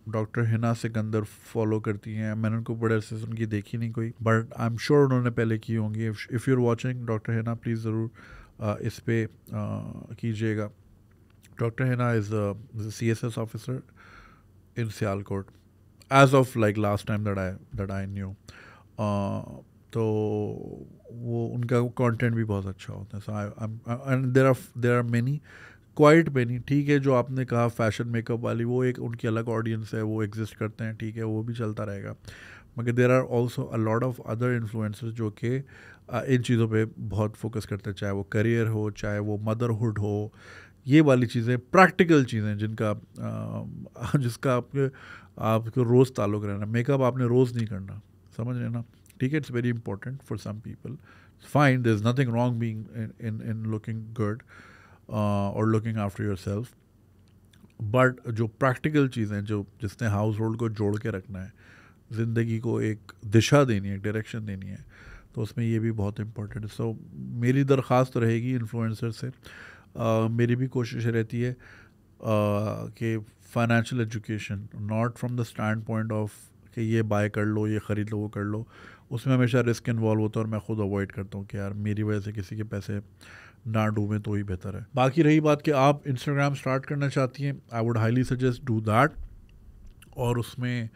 Doctor Hina Sikandar follow करती हैं, मैंने उनको बड़े अरसे से उनकी देखी नहीं कोई, बट आई एम श्योर उन्होंने पहले की होंगी। If you are watching doctor Hina, please ज़रूर इस पे कीजिएगा। Doctor Hina is CSS officer in Sialkot as of like last time that I knew. तो वो उनका कंटेंट भी बहुत अच्छा होता है। So and there are many, quite many, ठीक है। जो आपने कहा फैशन मेकअप वाली, वो एक उनकी अलग ऑडियंस है, वो एग्जिस्ट करते हैं, ठीक है, वो भी चलता रहेगा। मगर there are also a lot of other influencers जो कि इन चीज़ों पे बहुत फोकस करते हैं, चाहे वो करियर हो, चाहे वो मदरहुड हो, ये वाली चीज़ें, प्रैक्टिकल चीज़ें जिनका जिसका आपको रोज़ ताल्लुक़ रहना। मेकअप आपने रोज़ नहीं करना, समझ रहे ना, ठीक है। It's very important for some people, fine, there is nothing wrong being in looking good और looking after yourself, but जो प्रैक्टिकल चीज़ें, जो जिसने हाउस होल्ड को जोड़ के रखना है, ज़िंदगी को एक दिशा देनी है, एक डायरेक्शन देनी है, तो उसमें ये भी बहुत इम्पोर्टेंट है। सो मेरी दरख्वास्त रहेगी इन्फ्लुएंसर से, मेरी भी कोशिश रहती है कि financial education not from the stand point of कि ये बाय कर लो, ये ख़रीद लो, वो कर लो, उसमें हमेशा रिस्क इन्वॉल्व होता है और मैं खुद अवॉइड करता हूँ कि यार मेरी वजह से किसी के पैसे ना डूबें तो ही बेहतर है। बाकी रही बात कि आप इंस्टाग्राम स्टार्ट करना चाहती हैं, आई would highly suggest do that. और उसमें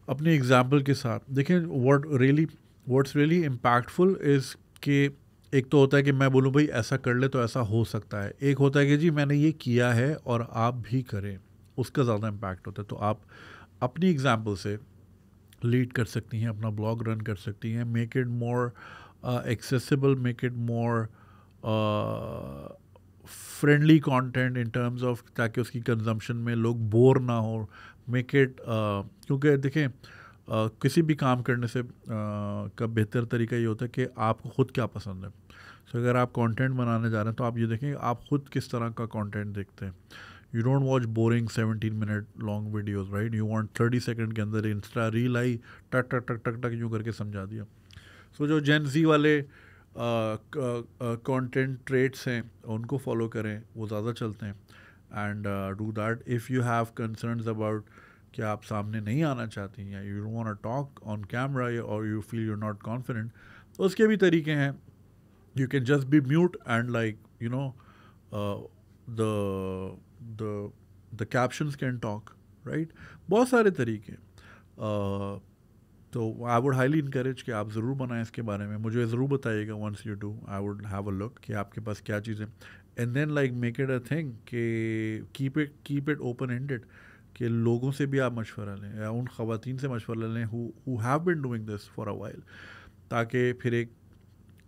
अपने एग्जाम्पल के साथ देखें, व्हाट्स रियली इम्पैक्टफुल इज़ कि एक तो होता है कि मैं बोलूँ भाई ऐसा कर ले तो ऐसा हो सकता है, एक होता है कि जी मैंने ये किया है और आप भी करें, उसका ज़्यादा इम्पैक्ट होता है। तो आप अपनी एग्जाम्पल से लीड कर सकती हैं, अपना ब्लॉग रन कर सकती हैं, make it more accessible, make it more friendly content in terms of, ताकि उसकी कंजम्पशन में लोग बोर ना हो। मेक इट क्योंकि देखें किसी भी काम करने से का बेहतर तरीका ये होता है कि आपको खुद क्या पसंद है। सो अगर आप कंटेंट बनाने जा रहे हैं तो आप ये देखें आप खुद किस तरह का कंटेंट देखते हैं। You don't watch boring 17 minute long videos, right. You want 30 second के अंदर इंस्टा रील आई, टक टक टक टक टक यूँ करके समझा दिया। सो जो जेन जी वाले कंटेंट ट्रेट्स हैं उनको फॉलो करें, वो ज़्यादा चलते हैं. And do that. If you have concerns about कि आप सामने नहीं आना चाहती हैं, या you don't want to talk on camera, और you feel you are not confident, तो उसके भी तरीके हैं. You can just be mute and like you know the captions can talk, right. बहुत सारे तरीके. तो आई वुड हाईली इनकरेज कि आप ज़रूर बनाएं इसके बारे में. मुझे ज़रूर बताइएगा once you do. I would have a look कि आपके पास क्या चीज़ें. And then like make it a thing कि कीप इट ओपन एंडेड, कि लोगों से भी आप मशवरा लें, या उन ख़वातीन से मशवरा लें who have been doing this for a while, ताकि फिर एक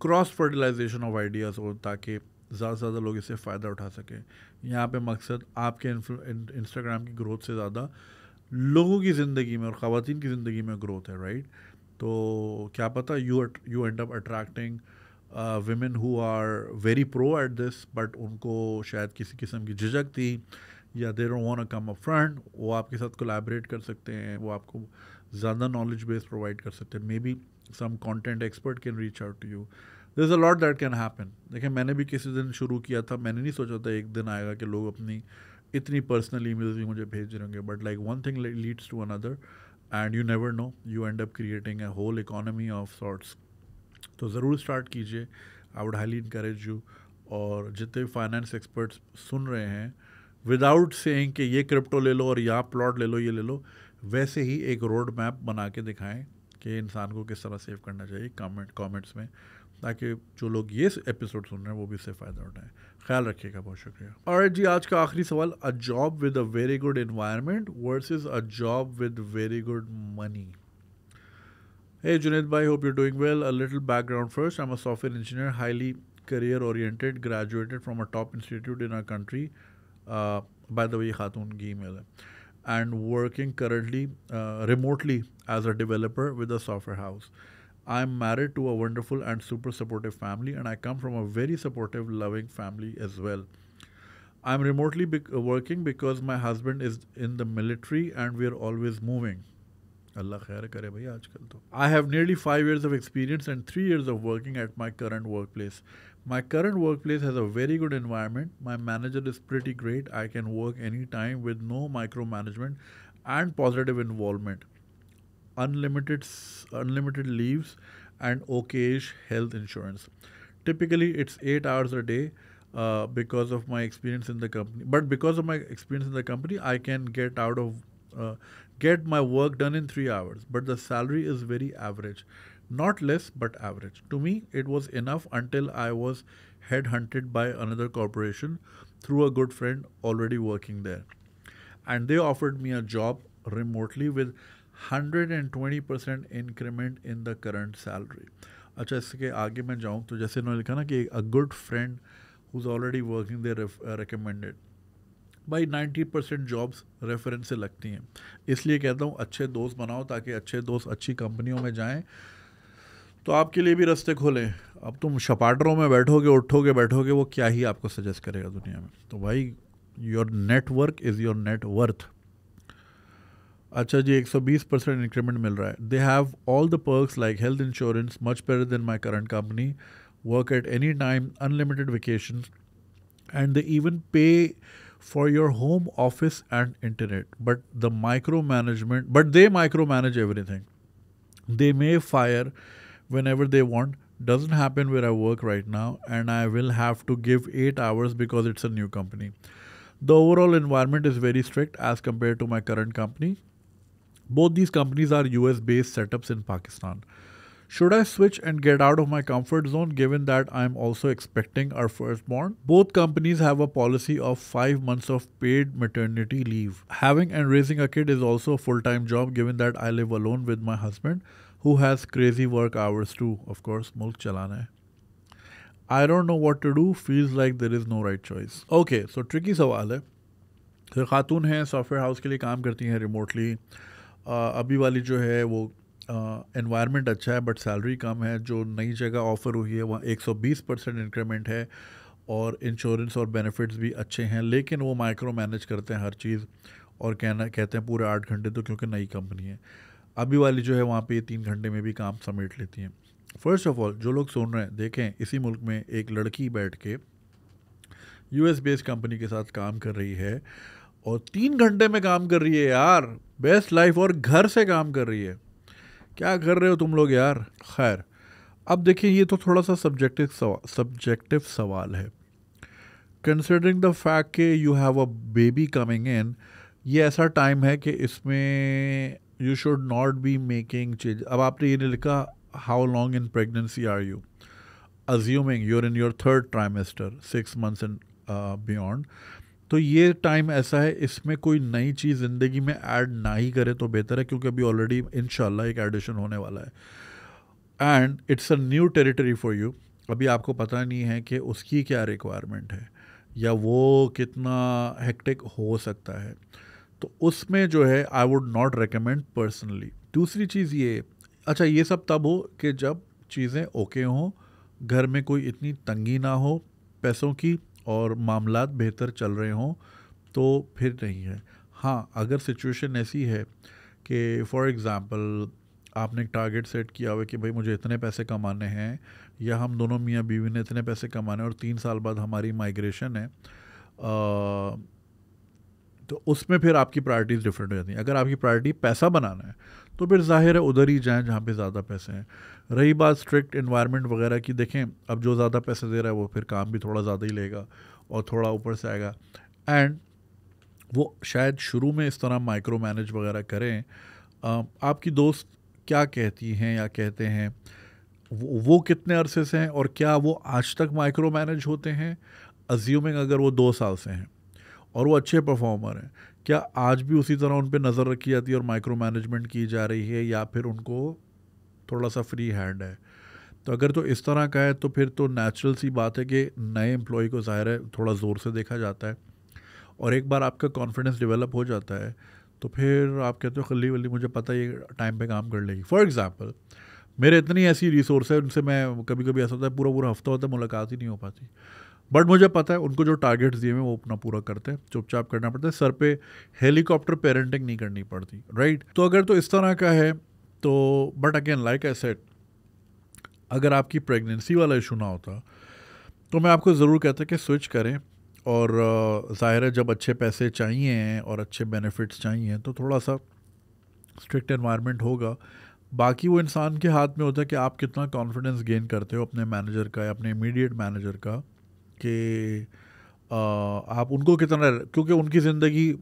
क्रॉस फर्टिलाइजेशन ऑफ आइडियाज़ हो, ताकि ज़्यादा से ज़्यादा लोग इससे फ़ायदा उठा सकें. यहाँ पे मकसद आपके इंस्टाग्राम की ग्रोथ से ज़्यादा लोगों की ज़िंदगी में और ख़वातीन की ज़िंदगी में ग्रोथ है, राइट. तो क्या पता you end up attracting women who are very pro at this, but उनको शायद किसी किस्म की झिझक थी, या they don't want to come up front, वो आपके साथ collaborate कर सकते हैं, वो आपको ज़्यादा knowledge base provide कर सकते हैं. Maybe some content expert can reach out to you. There's a lot that can happen. देखिए, मैंने भी किसी दिन शुरू किया था, मैंने नहीं सोचा था एक दिन आएगा कि लोग अपनी इतनी पर्सनल ईमेल्स भी मुझे भेज रहे होंगे. But like one thing leads to another, and you never know, you end up creating a whole economy of sorts. तो ज़रूर स्टार्ट कीजिए. I would highly encourage you. और जितने भी फाइनेंस एक्सपर्ट्स सुन रहे हैं, विदाउट सेइंग कि ये क्रिप्टो ले लो और यहाँ प्लॉट ले लो, ये ले लो, वैसे ही एक रोड मैप बना के दिखाएं कि इंसान को किस तरह सेव करना चाहिए कमेंट्स में, ताकि जो लोग ये एपिसोड सुन रहे हैं वो भी इससे फ़ायदा उठाएं. ख्याल रखिएगा. बहुत शुक्रिया. और जी, आज का आखिरी सवाल, a job with a very good environment versus a job with very good money. Hey Junaid bhai, hope you're doing well. A little background first. I'm a software engineer, highly career oriented, graduated from a top institute in our country. By the way, ये खातून की email है. And working currently remotely as a developer with a software house. I'm married to a wonderful and super supportive family, and I come from a very supportive, loving family as well. I'm remotely working because my husband is in the military and we're always moving. Allah khair kare bhai aajkal to. I have nearly 5 years of experience and 3 years of working at my current workplace. My current workplace has a very good environment. My manager is pretty great. I can work anytime with no micromanagement and positive involvement. Unlimited leaves and okayish health insurance. Typically it's 8 hours a day because of my experience in the company. But because of my experience in the company, I can get my work done in 3 hours, but the salary is very average. Not less, but average. To me, it was enough until I was headhunted by another corporation through a good friend already working there. And they offered me a job remotely with 120% increment in the current salary. अच्छा, इसके आगे मैं जाऊँ तो जैसे उन्होंने लिखा ना कि a good friend who's already working there recommended. भाई 90% जॉब्स रेफरेंस से लगती हैं. इसलिए कहता हूँ अच्छे दोस्त बनाओ, ताकि अच्छे दोस्त अच्छी कंपनियों में जाएं तो आपके लिए भी रास्ते खोलें. अब तुम शपाटरों में बैठोगे, वो क्या ही आपको सजेस्ट करेगा दुनिया में. तो भाई, your network is your net worth. अच्छा जी, 120% इंक्रीमेंट मिल रहा है. They have all the perks like health insurance, much better than my current company, work at any time, unlimited vacation, and they even पे for your home office and internet, but they micromanage everything. They may fire whenever they want. Doesn't happen where I work right now, and I will have to give 8 hours because it's a new company. The overall environment is very strict as compared to my current company. Both these companies are US based setups in Pakistan. Should I switch and get out of my comfort zone, given that I'm also expecting our firstborn? Both companies have a policy of 5 months of paid maternity leave. Having and raising a kid is also a full-time job, given that I live alone with my husband, who has crazy work hours too. Of course, mulk chalana hai. I don't know what to do. Feels like there is no right choice. Okay, so tricky सवाल है. तो खातून हैं, software house के लिए काम करती हैं remotely. अभी वाली जो है वो एनवायरनमेंट अच्छा है बट सैलरी कम है. जो नई जगह ऑफ़र हुई है वहाँ 120% इंक्रीमेंट है और इंश्योरेंस और बेनिफिट्स भी अच्छे हैं, लेकिन वो माइक्रो मैनेज करते हैं हर चीज़ और कहते हैं पूरे 8 घंटे, तो क्योंकि नई कंपनी है. अभी वाली जो है वहाँ पे 3 घंटे में भी काम समेट लेती हैं. फर्स्ट ऑफ ऑल जो लोग सुन रहे हैं, देखें इसी मुल्क में एक लड़की बैठ के यूएस बेस्ड कंपनी के साथ काम कर रही है और 3 घंटे में काम कर रही है यार, बेस्ट लाइफ, और घर से काम कर रही है। क्या कर रहे हो तुम लोग यार। खैर, अब देखिए ये तो थोड़ा सा सब्जेक्टिव सवाल है। कंसिडरिंग द फैक्ट कि you have a baby coming in, ये ऐसा टाइम है कि इसमें you should not be making change. अब आपने ये नहीं लिखा how long in pregnancy are you, assuming you're in your third trimester 6 months and beyond, तो ये टाइम ऐसा है, इसमें कोई नई चीज़ ज़िंदगी में ऐड ना ही करे तो बेहतर है, क्योंकि अभी ऑलरेडी इंशाल्लाह एक एडिशन होने वाला है and it's a new territory for you. अभी आपको पता नहीं है कि उसकी क्या रिक्वायरमेंट है या वो कितना हेक्टिक हो सकता है, तो उसमें जो है I would not recommend personally. दूसरी चीज़ ये, अच्छा ये सब तब हो कि जब चीज़ें ओके हों, घर में कोई इतनी तंगी ना हो पैसों की और मामलात बेहतर चल रहे हों, तो फिर नहीं है। हाँ, अगर सिचुएशन ऐसी है कि फॉर एग्ज़ाम्पल आपने एक टारगेट सेट किया हुआ कि भाई मुझे इतने पैसे कमाने हैं, या हम दोनों मियाँ बीवी ने इतने पैसे कमाने हैं और 3 साल बाद हमारी माइग्रेशन है, तो उसमें फिर आपकी प्रायोरिटीज़ डिफरेंट हो जाती हैं। अगर आपकी प्रायोरिटी पैसा बनाना है तो फिर जाहिर है उधर ही जाएं जहाँ पे ज़्यादा पैसे हैं। रही बात स्ट्रिक्ट इन्वायरमेंट वगैरह की, देखें अब जो ज़्यादा पैसे दे रहा है वो फिर काम भी थोड़ा ज़्यादा ही लेगा और थोड़ा ऊपर से आएगा, एंड वो शायद शुरू में इस तरह माइक्रो मैनेज वगैरह करें। आपकी दोस्त क्या कहती हैं या कहते हैं, वो कितने अरसे से हैं और क्या वो आज तक माइक्रो मैनेज होते हैं, अज्यूमिंग अगर वो 2 साल से हैं और वो अच्छे परफॉर्मर हैं, क्या आज भी उसी तरह उन पे नज़र रखी जाती है और माइक्रो मैनेजमेंट की जा रही है, या फिर उनको थोड़ा सा फ्री हैंड है। तो अगर तो इस तरह का है तो फिर तो नेचुरल सी बात है कि नए एम्प्लॉय को ज़ाहिर है थोड़ा ज़ोर से देखा जाता है, और एक बार आपका कॉन्फिडेंस डेवलप हो जाता है तो फिर आप कहते हो खल्ली वल्ली मुझे पता है ये टाइम पे काम कर लेगी। फॉर एग्ज़ाम्पल मेरे इतनी ऐसी रिसोर्स है, उनसे मैं कभी कभी ऐसा होता है पूरा पूरा हफ्ता होता है मुलाकात ही नहीं हो पाती, बट मुझे पता है उनको जो टारगेट्स दिए हुए वो अपना पूरा करते हैं, चुपचाप करना पड़ता है, सर पे हेलीकॉप्टर पेरेंटिंग नहीं करनी पड़ती, राइट। तो अगर तो इस तरह का है तो, but again like I said, अगर आपकी प्रेगनेंसी वाला इशू ना होता तो मैं आपको ज़रूर कहता कि स्विच करें, और ज़ाहिर है जब अच्छे पैसे चाहिए और अच्छे बेनिफिट्स चाहिए तो थोड़ा सा स्ट्रिक्ट एनवायरनमेंट होगा। बाकी वो इंसान के हाथ में होता है कि आप कितना कॉन्फिडेंस गेन करते हो अपने मैनेजर का या अपने इमीडिएट मैनेजर का, कि आप उनको कितना, क्योंकि उनकी ज़िंदगी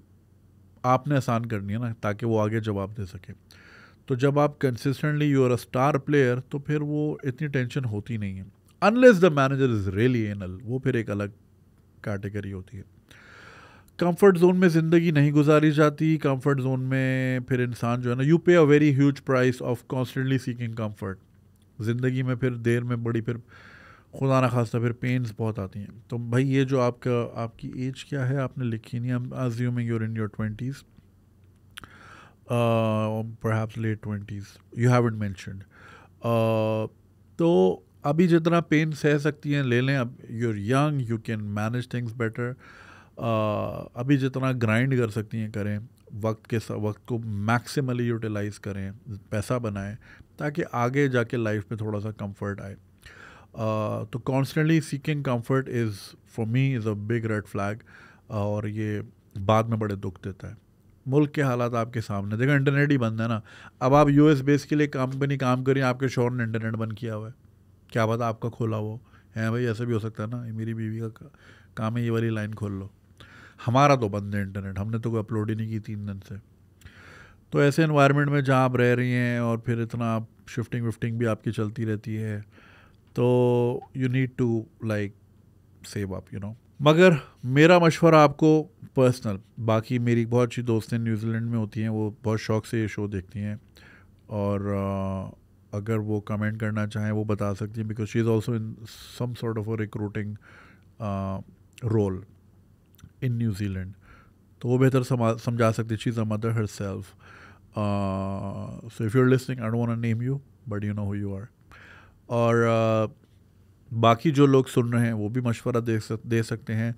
आपने आसान करनी है ना ताकि वो आगे जवाब दे सके। तो जब आप consistently you are a star player तो फिर वो इतनी टेंशन होती नहीं है, unless the manager is really anal, वो फिर एक अलग कैटेगरी होती है। कंफर्ट जोन में ज़िंदगी नहीं गुजारी जाती। कंफर्ट जोन में फिर इंसान जो है ना, यू पे a very huge price of constantly seeking comfort. ज़िंदगी में फिर देर में बड़ी, फिर खुदा ना खास्ता फिर पेन्स बहुत आती हैं। तो भाई ये जो आपकी एज क्या है आपने लिखी नहीं, I am assuming you're in your 20s, perhaps late 20s, you haven't mentioned. तो अभी जितना पेन सह सकती हैं ले लें, अब you're young, you can manage things better. अभी जितना ग्राइंड कर सकती हैं करें, वक्त को मैक्सिमली यूटिलाइज करें, पैसा बनाएं ताकि आगे जाके लाइफ में थोड़ा सा कंफर्ट आए। तो constantly seeking comfort is for me is a big red flag, और ये बाद में बड़े दुख देता है। मुल्क के हालात आपके सामने, देखो इंटरनेट ही बंद है ना। अब आप यूएस बेस के लिए कंपनी काम करिए, आपके शोहर ने इंटरनेट बंद किया हुआ है, क्या पता आपका खोला वो है। भाई ऐसा भी हो सकता है ना, मेरी बीवी का काम है ये वाली लाइन खोल लो, हमारा तो बंद है इंटरनेट, हमने तो कोई अपलोड ही नहीं की 3 दिन से। तो ऐसे इन्वायरमेंट में जहाँ आप रह रही हैं और फिर इतना आप शिफ्टिंग विफ्टिंग भी आपकी चलती रहती है, तो you need to like save up, you know. मगर मेरा मशवरा आपको पर्सनल, बाकी मेरी बहुत अच्छी दोस्तें न्यूजीलैंड में होती हैं, वो बहुत शौक से ये शो देखती हैं, और अगर वो कमेंट करना चाहें वो बता सकती हैं, because she is also in some sort of a recruiting role in New Zealand, तो वो बेहतर समझा सकती है। She is a mother herself, so if you are listening, I don't want to name you but you know who you are. और बाकी जो लोग सुन रहे हैं वो भी मशवरा दे सकते हैं।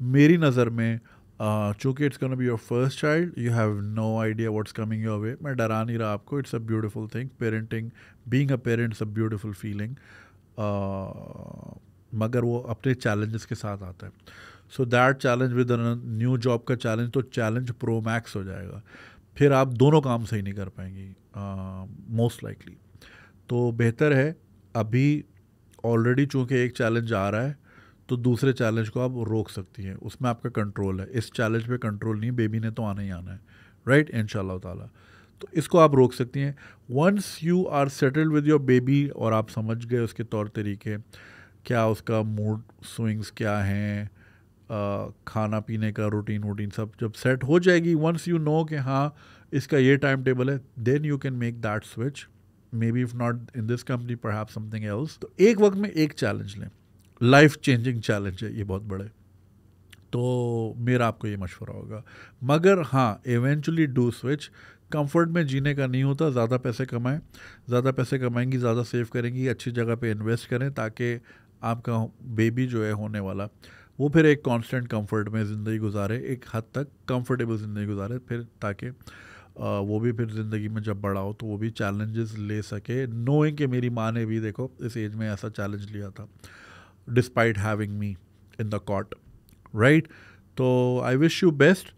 मेरी नज़र में चूँकि it's gonna be your first child, you have no idea what's coming your way. मैं डरा नहीं रहा आपको. It's a beautiful thing. Parenting, being a parent is a beautiful feeling. मगर वो अपने चैलेंजेस के साथ आता है. So that challenge with new job का चैलेंज, तो चैलेंज प्रो मैक्स हो जाएगा. फिर आप दोनों काम सही नहीं कर पाएंगी मोस्ट लाइकली. तो बेहतर है अभी ऑलरेडी चूँकि एक चैलेंज आ रहा है तो दूसरे चैलेंज को आप रोक सकती हैं. उसमें आपका कंट्रोल है. इस चैलेंज पे कंट्रोल नहीं. बेबी ने तो आना ही आना है, राइट, इंशाल्लाह ताला. तो इसको आप रोक सकती हैं. Once you are settled with your baby और आप समझ गए उसके तौर तरीके, क्या उसका मूड स्विंग्स क्या हैं, खाना पीने का रूटीन सब जब सेट हो जाएगी, वंस यू नो कि हाँ इसका ये टाइम टेबल है, then you can make that switch. Maybe if not in this company perhaps something else. तो एक वक्त में एक चैलेंज लें. लाइफ चेंजिंग चैलेंज है ये, बहुत बड़े. तो मेरा आपको ये मशवरा होगा. मगर हाँ, इवेंचुअली डू स्विच. कंफर्ट में जीने का नहीं होता. ज़्यादा पैसे कमाएं. ज़्यादा पैसे कमाएंगी, ज़्यादा सेव करेंगी, अच्छी जगह पे इन्वेस्ट करें ताकि आपका बेबी जो है होने वाला, वो फिर एक कांस्टेंट कंफर्ट में ज़िंदगी गुजारे, एक हद तक कंफर्टेबल ज़िंदगी गुजारे, फिर ताकि वो भी फिर ज़िंदगी में जब बड़ा हो तो वो भी चैलेंजेस ले सके, नोइंग कि मेरी माँ ने भी देखो इस एज में ऐसा चैलेंज लिया था, despite having me in the cot, right. तो आई विश यू बेस्ट.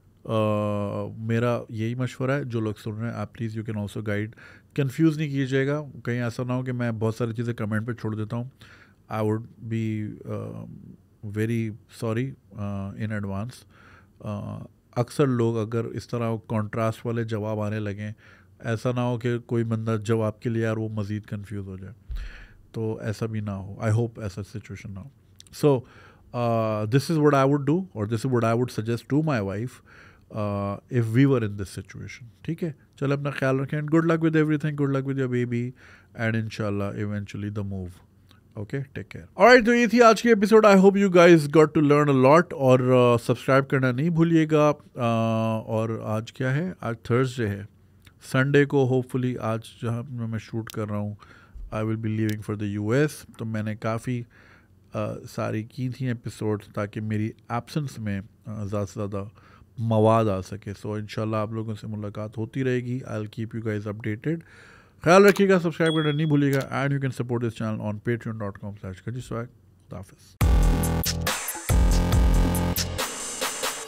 मेरा यही मशवरा है. जो लोग सुन रहे हैं आप please you can also guide. Confuse नहीं कीजिएगा. कहीं ऐसा ना हो कि मैं बहुत सारी चीज़ें कमेंट पे छोड़ देता हूँ. I would be very sorry in advance. अक्सर लोग अगर इस तरह कॉन्ट्रास्ट वाले जवाब आने लगें, ऐसा ना हो कि कोई बंदा जवाब के लिए यार वो मज़ीद कन्फ्यूज़ हो जाए. तो ऐसा भी ना हो. आई होप ऐसा सिचुएशन ना हो. So this is what I would do, और this is what I would suggest to my wife if we were in this situation. ठीक है, चलो अपना ख्याल रखें. And good luck with everything. Good luck with your baby and इंशाल्लाह eventually the move. Okay, take care. Alright, तो ये थी आज की episode. I hope you guys got to learn a lot. और सब्सक्राइब करना नहीं भूलिएगा. और आज क्या है? आज थर्सडे है. संडे को होपफुली, आज जहाँ मैं शूट कर रहा हूँ, I will be leaving for the US. तो मैंने काफ़ी सारी की थी एपिसोड्स ताकि मेरी एब्सेंस में ज़्यादा से ज़्यादा मवाद आ सके. सो इंशाल्लाह आप लोगों से मुलाकात होती रहेगी. I will keep you guys updated. ख्याल रखिएगा, सब्सक्राइब करना नहीं भूलिएगा. And you can support this channel on patreon.com/ganjiswag. खुदा हाफिज़.